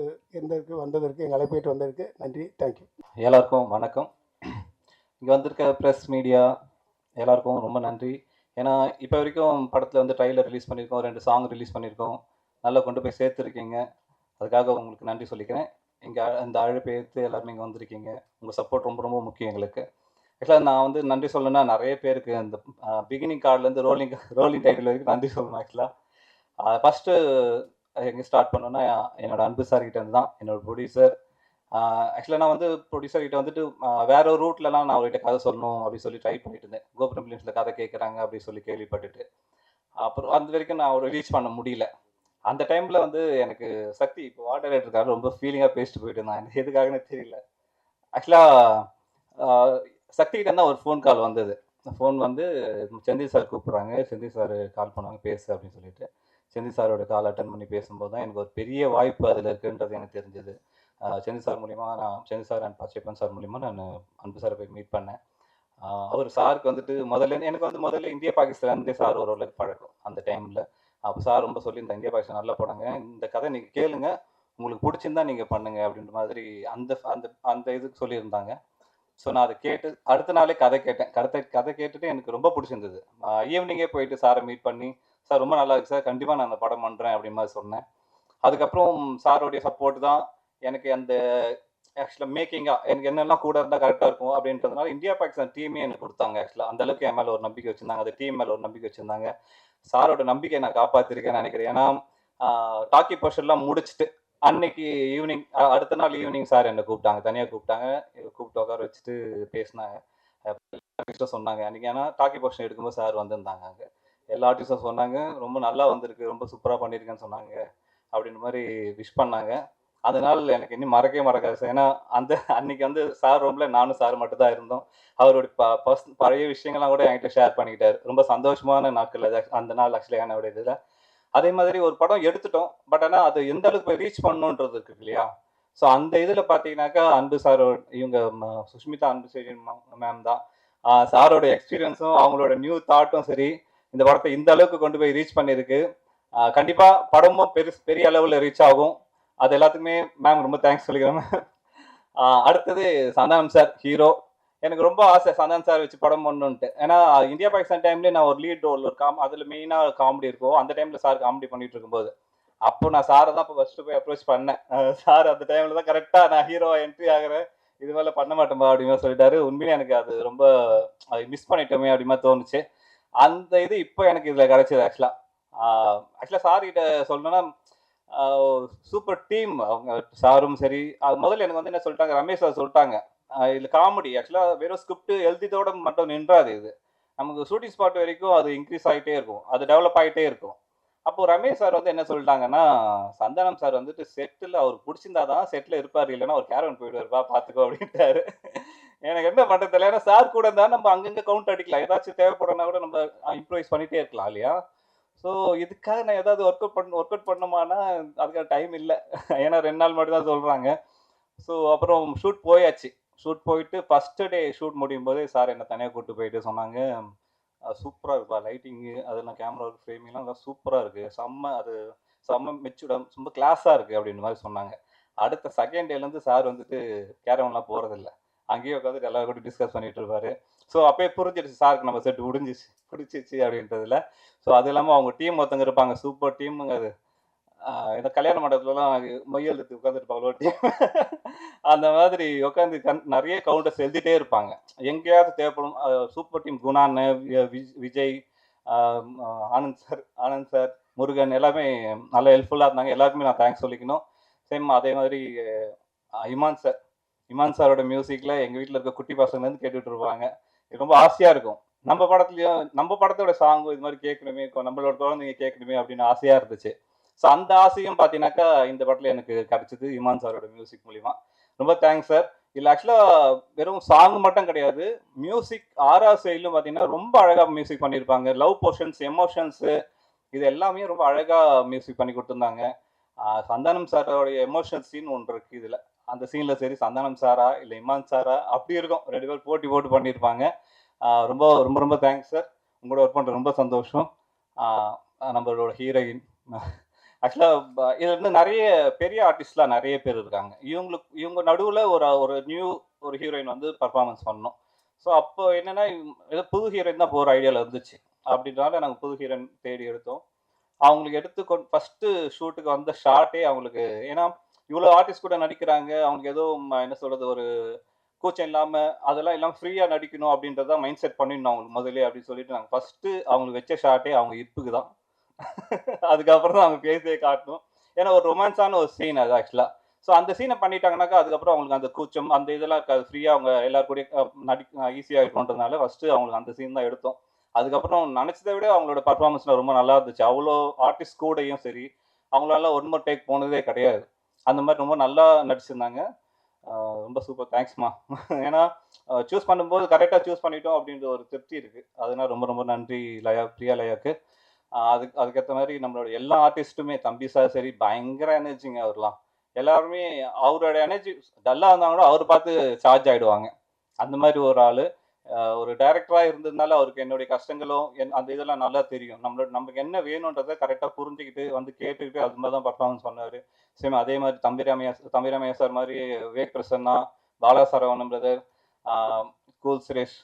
வந்ததற்கு எங்கள் அழைப்பிட்டு வந்ததற்கு நன்றி. தேங்க்யூ. எல்லாருக்கும் வணக்கம். இங்கே வந்திருக்க ப்ரெஸ், மீடியா எல்லாருக்கும் ரொம்ப நன்றி. ஏன்னா இப்போ வரைக்கும் படத்தில் வந்து ட்ரைலர் ரிலீஸ் பண்ணியிருக்கோம், 2 சாங் ரிலீஸ் பண்ணியிருக்கோம், நல்லா கொண்டு போய் சேர்த்துருக்கீங்க. அதுக்காக உங்களுக்கு நன்றி சொல்லிக்கிறேன். இங்கே இந்த அழைப்பை ஏற்று எல்லாருமே இங்கே வந்திருக்கீங்க. உங்கள் சப்போர்ட் ரொம்ப ரொம்ப முக்கியம் எங்களுக்கு. ஆக்சுவலாக நான் வந்து நன்றி சொல்லணும்னா நிறைய பேருக்கு அந்த பிகினிங் கார்ட்லேருந்து ரோலிங் டைட்டில் வரைக்கும் நன்றி சொல்லணும். ஆக்சுவலாக ஃபஸ்ட்டு எங்கே ஸ்டார்ட் பண்ணோன்னா என்னோட அன்பு சார் கிட்ட இருந்து தான், என்னோட ப்ரொடியூசர். ஆக்சுவலாக நான் வந்து ப்ரொடியூசர் கிட்ட வந்துட்டு வேற ஒரு ரூட்லலாம் நான் அவர்கிட்ட கதை சொல்லணும் அப்படின்னு சொல்லி ட்ரை பண்ணிட்டு இருந்தேன். கோபுரம் ஃபிலிம்ஸில் கதை கேட்குறாங்க அப்படின்னு சொல்லி கேள்விப்பட்டுட்டு, அப்புறம் அந்த வரைக்கும் நான் அவரை ரீச் பண்ண முடியல. அந்த டைமில் வந்து எனக்கு சக்தி இப்போ வாட்டர் இருக்காரு, ரொம்ப ஃபீலிங்காக பேசிட்டு போயிட்டு இருந்தான். எனக்கு எதுக்காகன்னு தெரியல. ஆக்சுவலாக சக்தி கிட்ட தான் ஒரு ஃபோன் கால் வந்தது. ஃபோன் வந்து செந்தில் சார் கூப்பிட்றாங்க, செந்தில் சார் கால் பண்ணாங்க பேசு அப்படின்னு சொல்லிட்டு. செந்தில் சாரோட கால் அட்டன் பண்ணி பேசும்போது தான் எனக்கு ஒரு பெரிய வாய்ப்பு அதில் இருக்குன்றது எனக்கு தெரிஞ்சது. செந்தில் சார் மூலிமா நான் Senthil sir and Pachaiyappan sir மூலிமா நான் அன்பு சாரை போய் மீட் பண்ணேன். அவர் சாருக்கு வந்துட்டு எனக்கு வந்து முதல்ல இந்தியா பாகிஸ்தான்லேருந்தே சார் ஒரு பழக்கம் அந்த டைமில். அப்போ சார் ரொம்ப சொல்லி இந்த இந்தியா பாகிஸ்தான் நல்லா போனாங்க, இந்த கதை நீங்கள் கேளுங்க, உங்களுக்கு பிடிச்சிருந்தா நீங்கள் பண்ணுங்க அப்படின்ற மாதிரி அந்த அந்த அந்த இதுக்கு சொல்லியிருந்தாங்க. ஸோ நான் அதை கேட்டு அடுத்த நாளே கதை கேட்டேன். கதை கேட்டுட்டு எனக்கு ரொம்ப பிடிச்சிருந்தது. ஈவினிங்கே போயிட்டு சாரை மீட் பண்ணி, சார் ரொம்ப நல்லா இருக்கு சார், கண்டிப்பாக நான் அந்த படம் பண்ணுறேன் அப்படின்ற மாதிரி சொன்னேன். அதுக்கப்புறம் சாரோடைய சப்போர்ட் தான் எனக்கு அந்த ஆக்சுவலாக மேக்கிங்காக எனக்கு என்னெல்லாம் கூட இருந்தால் கரெக்டாக இருக்கும் அப்படின்றதுனால இந்தியா பாகிஸ்தான் டீமே எனக்கு கொடுத்தாங்க. ஆக்சுவலாக அந்தளவுக்கு என் மேலே ஒரு நம்பிக்கை வச்சுருந்தாங்க, அந்த டீம் மேலே ஒரு நம்பிக்கை வச்சுருந்தாங்க. சாரோட நம்பிக்கையை நான் காப்பாற்றிருக்கேன்னு நினைக்கிறேன். ஏன்னா டாக்கி போர்ஷன்லாம் முடிச்சுட்டு அன்னைக்கு ஈவினிங், அடுத்த நாள் ஈவினிங் சார் என்னை கூப்பிட்டாங்க, தனியாக கூப்பிட்டாங்க. கூப்பிட்டு உட்கார வச்சுட்டு பேசினாங்க. ஆர்டிஸ்ட்டும் சொன்னாங்க அன்றைக்கி, ஏன்னா டாக்கி போர்ஷன் எடுக்கும்போது சார் வந்திருந்தாங்க. அங்கே எல்லா ஆர்டிஸ்டும் சொன்னாங்க ரொம்ப நல்லா வந்திருக்கு, ரொம்ப சூப்பராக பண்ணியிருக்கேன்னு சொன்னாங்க அப்படின்ற மாதிரி விஷ் பண்ணாங்க. அதனால் எனக்கு இன்னும் மறக்கவே மறக்காது சார். ஏன்னா அன்னைக்கு வந்து சார் ரூமில் நானும் சார் மட்டும் தான் இருந்தோம். அவருடைய பழைய விஷயங்கள்லாம் கூட என்கிட்ட ஷேர் பண்ணிக்கிட்டார். ரொம்ப சந்தோஷமான நாட்கள் அது அந்த நாள் ஆக்சுவலி என்னோட இதில். அதே மாதிரி ஒரு படம் எடுத்துட்டோம், பட் ஆனால் அது எந்த அளவுக்கு போய் ரீச் பண்ணணுன்றது இருக்கு இல்லையா? ஸோ அந்த இதில் பார்த்தீங்கன்னாக்கா அன்பு சார், இவங்க சுஷ்மிதா அன்பு மேம் தான். சாரோட எக்ஸ்பீரியன்ஸும் அவங்களோட நியூ தாட்டும் சரி, இந்த படத்தை இந்த அளவுக்கு கொண்டு போய் ரீச் பண்ணியிருக்கு. கண்டிப்பாக படமும் பெரிய அளவில் ரீச் ஆகும். அது எல்லாத்துக்குமே மேம் ரொம்ப தேங்க்ஸ் சொல்லிக்கிறேன். அடுத்தது சந்தானம் சார் ஹீரோ. எனக்கு ரொம்ப ஆசை சந்தானம் சார் வச்சு படம் பண்ணணுன்ட்டு. ஏன்னா இந்தியா பாகிஸ்தான் டைம்லேயே நான் ஒரு லீட் ரோல் அதில் மெயினாக காமெடி இருக்கும். அந்த டைமில் சார் காமெடி பண்ணிட்டு இருக்கும்போது அப்போ நான் சாரை தான் இப்போ ஃபஸ்ட்டு போய் அப்ரோச் பண்ணேன். சார் அந்த டைமில் தான் கரெக்டாக நான் ஹீரோ என்ட்ரி ஆகிறேன், இது மேலே பண்ண மாட்டோம்பா அப்படிமா சொல்லிட்டாரு. உண்மையிலே எனக்கு அது ரொம்ப மிஸ் பண்ணிட்டோமே அப்படிமா தோணுச்சு. அந்த இது இப்போ எனக்கு இதில் கிடச்சிது. ஆக்சுவலாக சார் கிட்ட சொல்லணும்னா சூப்பர் டீம் அவங்க சாரும் சரி. முதல்ல எனக்கு வந்து என்ன சொல்லிட்டாங்க, ரமேஷ் சார் சொல்லிட்டாங்க, இதில் காமெடி ஆக்சுவலாக வெறும் ஸ்கிரிப்ட் எழுதியதோட மட்டும் நின்றாது, இது நமக்கு ஷூட்டிங் ஸ்பாட் வரைக்கும் அது இன்க்ரீஸ் ஆகிட்டே இருக்கும், அது டெவலப் ஆகிட்டே இருக்கும். அப்போது ரமேஷ் சார் வந்து என்ன சொல்லிட்டாங்கன்னா, சந்தானம் சார் வந்துட்டு செட்டில் அவருக்கு பிடிச்சிருந்தா தான் செட்டில் இருப்பார், இல்லைன்னா ஒரு கேரவன் போயிடுவார்ப்பா பார்த்துக்கோ அப்படின்ட்டாரு. எனக்கு என்ன பண்ணுறது இல்லை, ஏன்னா சார் கூட இருந்தால் நம்ம அங்கங்கே கவுண்ட் அடிக்கலாம், ஏதாச்சும் தேவைப்படுறனா கூட நம்ம இம்ப்ரூவைஸ் பண்ணிகிட்டே இருக்கலாம் இல்லையா? ஸோ இதுக்காக நான் ஏதாவது ஒர்க் அவுட் பண்ணோமானா அதுக்காக டைம் இல்லை. ஏன்னா 2 நாள் மட்டும் தான் சொல்கிறாங்க. ஸோ அப்புறம் ஷூட் போயாச்சு. ஷூட் போயிட்டு ஃபஸ்ட்டு டே ஷூட் முடியும் போதே சார் என்னை தனியாக கூப்பிட்டு போயிட்டு சொன்னாங்க, சூப்பராக இருக்குப்பா லைட்டிங்கு, அதெல்லாம் கேமரா ஒர்க் ஃப்ரேமிங்லாம் அதெல்லாம் சூப்பராக இருக்குது, செம்ம மெச்சூர்டாக ரொம்ப கிளாஸாக இருக்குது அப்படின்ற மாதிரி சொன்னாங்க. அடுத்த செகண்ட் டேலேருந்து சார் வந்துட்டு கேரவன்லாம் போகிறதில்ல, அங்கேயே உட்காந்துட்டு எல்லாரும் கூட டிஸ்கஸ் பண்ணிட்டு இருப்பாரு. ஸோ அப்போயே புரிஞ்சிடுச்சு சாருக்கு நம்ம செட்டு பிடிச்சிச்சு அப்படின்றதுல. ஸோ அது இல்லாமல் அவங்க டீம் ஒருத்தங்க இருப்பாங்க, சூப்பர் டீமுங்க அது. இந்த கல்யாண மண்டபத்துலலாம் மொய்யல் எடுத்து உட்காந்துருப்பாங்க ஒரு டீம். அந்த மாதிரி உட்காந்து நிறைய கவுண்டர்ஸ் எழுதிட்டே இருப்பாங்க, எங்கேயாவது தேவைப்படும். சூப்பர் டீம் குணான்னு, விஜய், ஆனந்த் சார், முருகன் எல்லாமே நல்லா ஹெல்ப்ஃபுல்லாக இருந்தாங்க. எல்லாருக்குமே நான் தேங்க்ஸ் சொல்லிக்கணும். சேம் அதே மாதிரி இமான் சாரோட மியூசிக்கில் எங்கள் வீட்டில் இருக்க குட்டி பசங்கலேருந்து கேட்டுட்டு இருப்பாங்க. இது ரொம்ப ஆசையாக இருக்கும். நம்ம படத்தோட சாங்கும் இது மாதிரி கேட்கணுமே, நம்மளோட குழந்தைங்க கேட்கணுமே அப்படின்னு ஆசையாக இருந்துச்சு. ஸோ அந்த ஆசையும் பார்த்தீங்கன்னாக்கா இந்த படத்தில் எனக்கு கிடச்சிது இமான் சாரோட மியூசிக் மூலிமா. ரொம்ப தேங்க்ஸ் சார். இல்லை ஆக்சுவலாக வெறும் சாங் மட்டும் கிடையாது, மியூசிக் 6 சைட்லும் பார்த்தீங்கன்னா ரொம்ப அழகாக மியூசிக் பண்ணியிருப்பாங்க. லவ் போர்ஷன்ஸ், எமோஷன்ஸு, இது எல்லாமே ரொம்ப அழகாக மியூசிக் பண்ணி கொடுத்துருந்தாங்க. சந்தானம் சாரோடைய எமோஷனல் சீன் ஒன்று இருக்குது இதில். அந்த சீனில் சரி சந்தானம் சாரா இல்லை இமான் சாரா அப்படி இருக்கும், 2 பேர் போட்டு பண்ணியிருப்பாங்க. ரொம்ப ரொம்ப ரொம்ப தேங்க்ஸ் சார். உங்களோட ஒர்க் பண்ணுற ரொம்ப சந்தோஷம். நம்மளோட ஹீரோயின் ஆக்சுவலாக இதில் வந்து நிறைய பெரிய ஆர்டிஸ்ட்லாம் நிறைய பேர் இருக்காங்க. இவங்க நடுவில் ஒரு ஹீரோயின் வந்து பர்ஃபார்மன்ஸ் பண்ணோம். ஸோ அப்போ என்னென்னா ஏதோ புது ஹீரோயின் தான் போகிற ஐடியாவில் இருந்துச்சு. அப்படின்றனால நாங்கள் புது ஹீரோயின் தேடி எடுத்தோம். அவங்களுக்கு எடுத்து ஃபஸ்ட்டு ஷூட்டுக்கு வந்த ஷார்ட்டே அவங்களுக்கு, ஏன்னா இவ்வளோ ஆர்டிஸ்ட் கூட நடிக்கிறாங்க, அவங்களுக்கு ஏதோ என்ன சொல்கிறது, ஒரு கூச்சம் இல்லாமல் அதெல்லாம் இல்லாமல் ஃப்ரீயாக நடிக்கணும் அப்படின்றத மைண்ட் செட் பண்ணிடணும் அவங்களுக்கு முதலே அப்படின்னு சொல்லிட்டு நாங்கள் ஃபஸ்ட்டு அவங்களுக்கு வச்ச ஷார்ட்டே அவங்க இப்புக்கு தான். அதுக்கப்புறம் தான் அவங்க பேசியே காட்டணும். ஏன்னா ஒரு ரொமான்ஸான ஒரு சீன் அது ஆக்சுவலாக. ஸோ அந்த சீனை பண்ணிட்டாங்கனாக்கா அதுக்கப்புறம் அவங்களுக்கு அந்த கூச்சம் அந்த இதெல்லாம் இருக்காது, ஃப்ரீயாக அவங்க எல்லாரும் கூட ஈஸியாக இருக்குன்றதுனால ஃபஸ்ட்டு அவங்களுக்கு அந்த சீன் தான் எடுத்தோம். அதுக்கப்புறம் நினச்சதை விட அவங்களோட பர்ஃபார்மன்ஸ்லாம் ரொம்ப நல்லா இருந்துச்சு. அவ்வளோ ஆர்டிஸ்ட் கூடயும் சரி அவங்களால ஒன் மோர் டேக் போனதே கிடையாது. அந்த மாதிரி ரொம்ப நல்லா நடிச்சிருந்தாங்க. ரொம்ப சூப்பர், தேங்க்ஸ்மா. ஏன்னா சூஸ் பண்ணும்போது கரெக்டாக சூஸ் பண்ணிட்டோம் அப்படின்ற ஒரு திருப்தி இருக்குது. அதனால் ரொம்ப ரொம்ப நன்றி லயா, பிரியா லயாக்கு. அதுக்கேற்ற மாதிரி நம்மளோட எல்லா ஆர்டிஸ்ட்டுமே, தம்பி சார் சரி, பயங்கர எனர்ஜிங்க அவர்லாம். எல்லாருமே அவரோட எனர்ஜி டல்லாக இருந்தாலும் அவர் பார்த்து சார்ஜ் ஆகிடுவாங்க. அந்த மாதிரி ஒரு ஆள். ஒரு டைரக்டராக இருந்ததுனால அவருக்கு என்னுடைய கஷ்டங்களும் அந்த இதெல்லாம் நல்லா தெரியும். நமக்கு என்ன வேணுன்றதை கரெக்டாக புரிஞ்சுக்கிட்டு வந்து கேட்டுக்கிட்டு அது மாதிரி தான் பர்ஃபார்மன்ஸ் பண்ணார். சேம் அதே மாதிரி தம்பிராமையா சார் மாதிரி விவேக் பிரசன்னா, பாலா சரவணன் பிரதர், கூல் சுரேஷ்,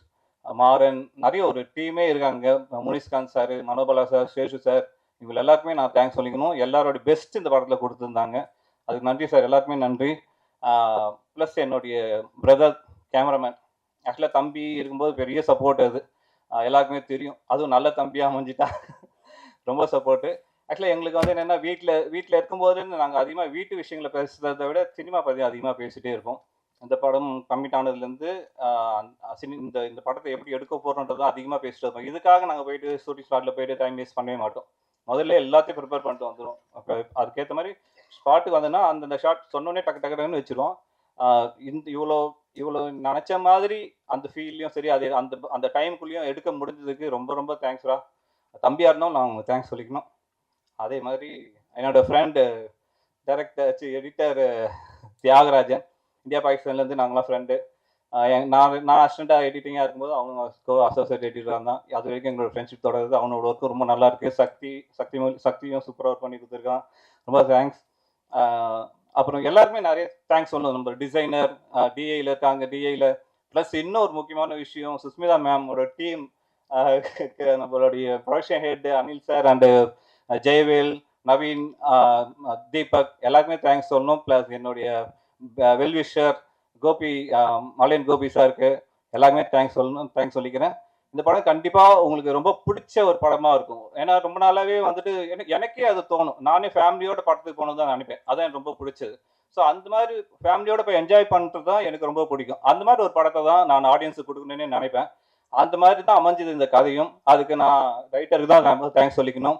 மாறன், நிறைய ஒரு டீமே இருக்காங்க. Munishkanth sir, Manobala sir, Seshu sir, இவங்க எல்லாருக்குமே நான் தேங்க்ஸ் சொல்லிக்கணும். எல்லாரோட பெஸ்ட் இந்த படத்தில் கொடுத்துருந்தாங்க. அதுக்கு நன்றி சார், எல்லாருக்குமே நன்றி. ப்ளஸ் என்னுடைய பிரதர் கேமராமேன், ஆக்சுவலாக தம்பி இருக்கும்போது பெரிய சப்போர்ட் அது, எல்லாருக்குமே தெரியும். அதுவும் நல்ல தம்பியாக அமைஞ்சிட்டா ரொம்ப சப்போர்ட்டு. ஆக்சுவலாக எங்களுக்கு வந்து என்னென்னா வீட்டில் இருக்கும்போது நாங்கள் அதிகமாக வீட்டு விஷயங்களை பேசுகிறத விட சினிமா பற்றி அதிகமாக பேசிகிட்டே இருப்போம். இந்த படம் கம்மிட் ஆனதுலேருந்து இந்த படத்தை எப்படி எடுக்க போகிறோன்றதை அதிகமாக பேசிட்டு இருப்போம். இதுக்காக நாங்கள் போயிட்டு ஷூட்டிங் ஸ்பாட்டில் போயிட்டு டைம் வேஸ்ட் பண்ணவே மாட்டோம். முதல்ல எல்லாத்தையும் ப்ரிப்பேர் பண்ணிட்டு வந்துடும். அப்போ அதுக்கேற்ற மாதிரி ஸ்பாட்டுக்கு வந்தோன்னா அந்தந்த ஷாட் சொன்னோன்னே டக்குன்னு வச்சுருவோம். இவ்வளோ நினச்ச மாதிரி அந்த ஃபீல்லையும் சரி, அது அந்த டைமுக்குள்ளேயும் எடுக்க முடிஞ்சதுக்கு ரொம்ப ரொம்ப தேங்க்ஸ்ரா. தம்பியாக இருந்தாலும் நான் உங்களுக்கு தேங்க்ஸ் சொல்லிக்கணும். அதே மாதிரி என்னோடய friend director editor Thiyagarajan, India பாகிஸ்தான்லேருந்து நாங்களாம் ஃப்ரெண்டு. நான் அசிஸ்டண்ட்டாக எடிட்டிங்காக இருக்கும்போது அவங்க அசோசியேட் எடிட்டராக இருந்தான். அது வரைக்கும் எங்களோட ஃப்ரெண்ட்ஷிப் தொடருது. அவனோட ஒர்க்கும் ரொம்ப நல்லா இருக்குது. சக்தியும் சூப்பராக ஒர்க் பண்ணி கொடுத்துருக்கான். ரொம்ப தேங்க்ஸ். அப்புறம் எல்லாருமே நிறைய தேங்க்ஸ் சொல்லணும். நம்ம டிசைனர் டிஐயில் இருக்காங்க, டிஐயில் ப்ளஸ் இன்னொரு முக்கியமான விஷயம் சுஸ்மிதா மேமோட டீம், நம்மளுடைய production head Anil sir and Jayavel, Naveen, Deepak, எல்லாருக்குமே தேங்க்ஸ் சொல்லணும். ப்ளஸ் என்னுடைய வெல்விஷர் கோபி, மலையன் கோபி சாருக்கு எல்லாருமே தேங்க்ஸ் சொல்லிக்கிறேன். இந்த படம் கண்டிப்பாக உங்களுக்கு ரொம்ப பிடிச்ச ஒரு படமாக இருக்கும். ஏன்னா ரொம்ப நாளாகவே வந்துட்டு எனக்கே அது தோணும். நானே ஃபேமிலியோட படத்துக்கு போகணும் தான் நினைப்பேன். அதான் எனக்கு ரொம்ப பிடிச்சது. ஸோ அந்த மாதிரி ஃபேமிலியோட போய் என்ஜாய் பண்ணுறது தான் எனக்கு ரொம்ப பிடிக்கும். அந்த மாதிரி ஒரு படத்தை தான் நான் ஆடியன்ஸுக்கு கொடுக்கணுன்னே நினைப்பேன். அந்த மாதிரி தான் அமைஞ்சது இந்த கதையும். அதுக்கு நான் ரைட்டருக்கு தான் தேங்க்ஸ் சொல்லிக்கணும்.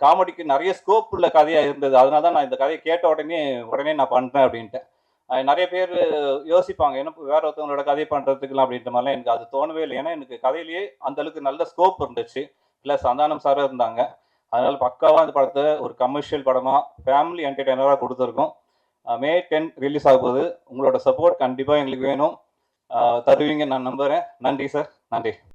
காமெடிக்கு நிறைய ஸ்கோப் உள்ள கதையாக இருந்தது. அதனால தான் நான் இந்த கதையை கேட்ட உடனே நான் பண்ணுறேன் அப்படின்ட்டு. நிறைய பேர் யோசிப்பாங்க, என்ன வேற ஒருத்தவங்களோட கதை பண்ணுறதுக்குலாம் அப்படின்ற மாதிரிலாம். எனக்கு அது தோணவே இல்லை. ஏன்னா எனக்கு கதையிலேயே அந்தளவுக்கு நல்ல ஸ்கோப் இருந்துச்சு. ப்ளஸ் சந்தானம் சாரும் இருந்தாங்க. அதனால் பக்காவாக அந்த படத்தை ஒரு கமர்ஷியல் படமாக ஃபேமிலி என்டர்டெய்னராக கொடுத்துருக்கோம். May 10 ரிலீஸ் ஆக போகுது. உங்களோட சப்போர்ட் கண்டிப்பாக எங்களுக்கு வேணும். தருவீங்க நான் நம்புகிறேன். நன்றி சார், நன்றி.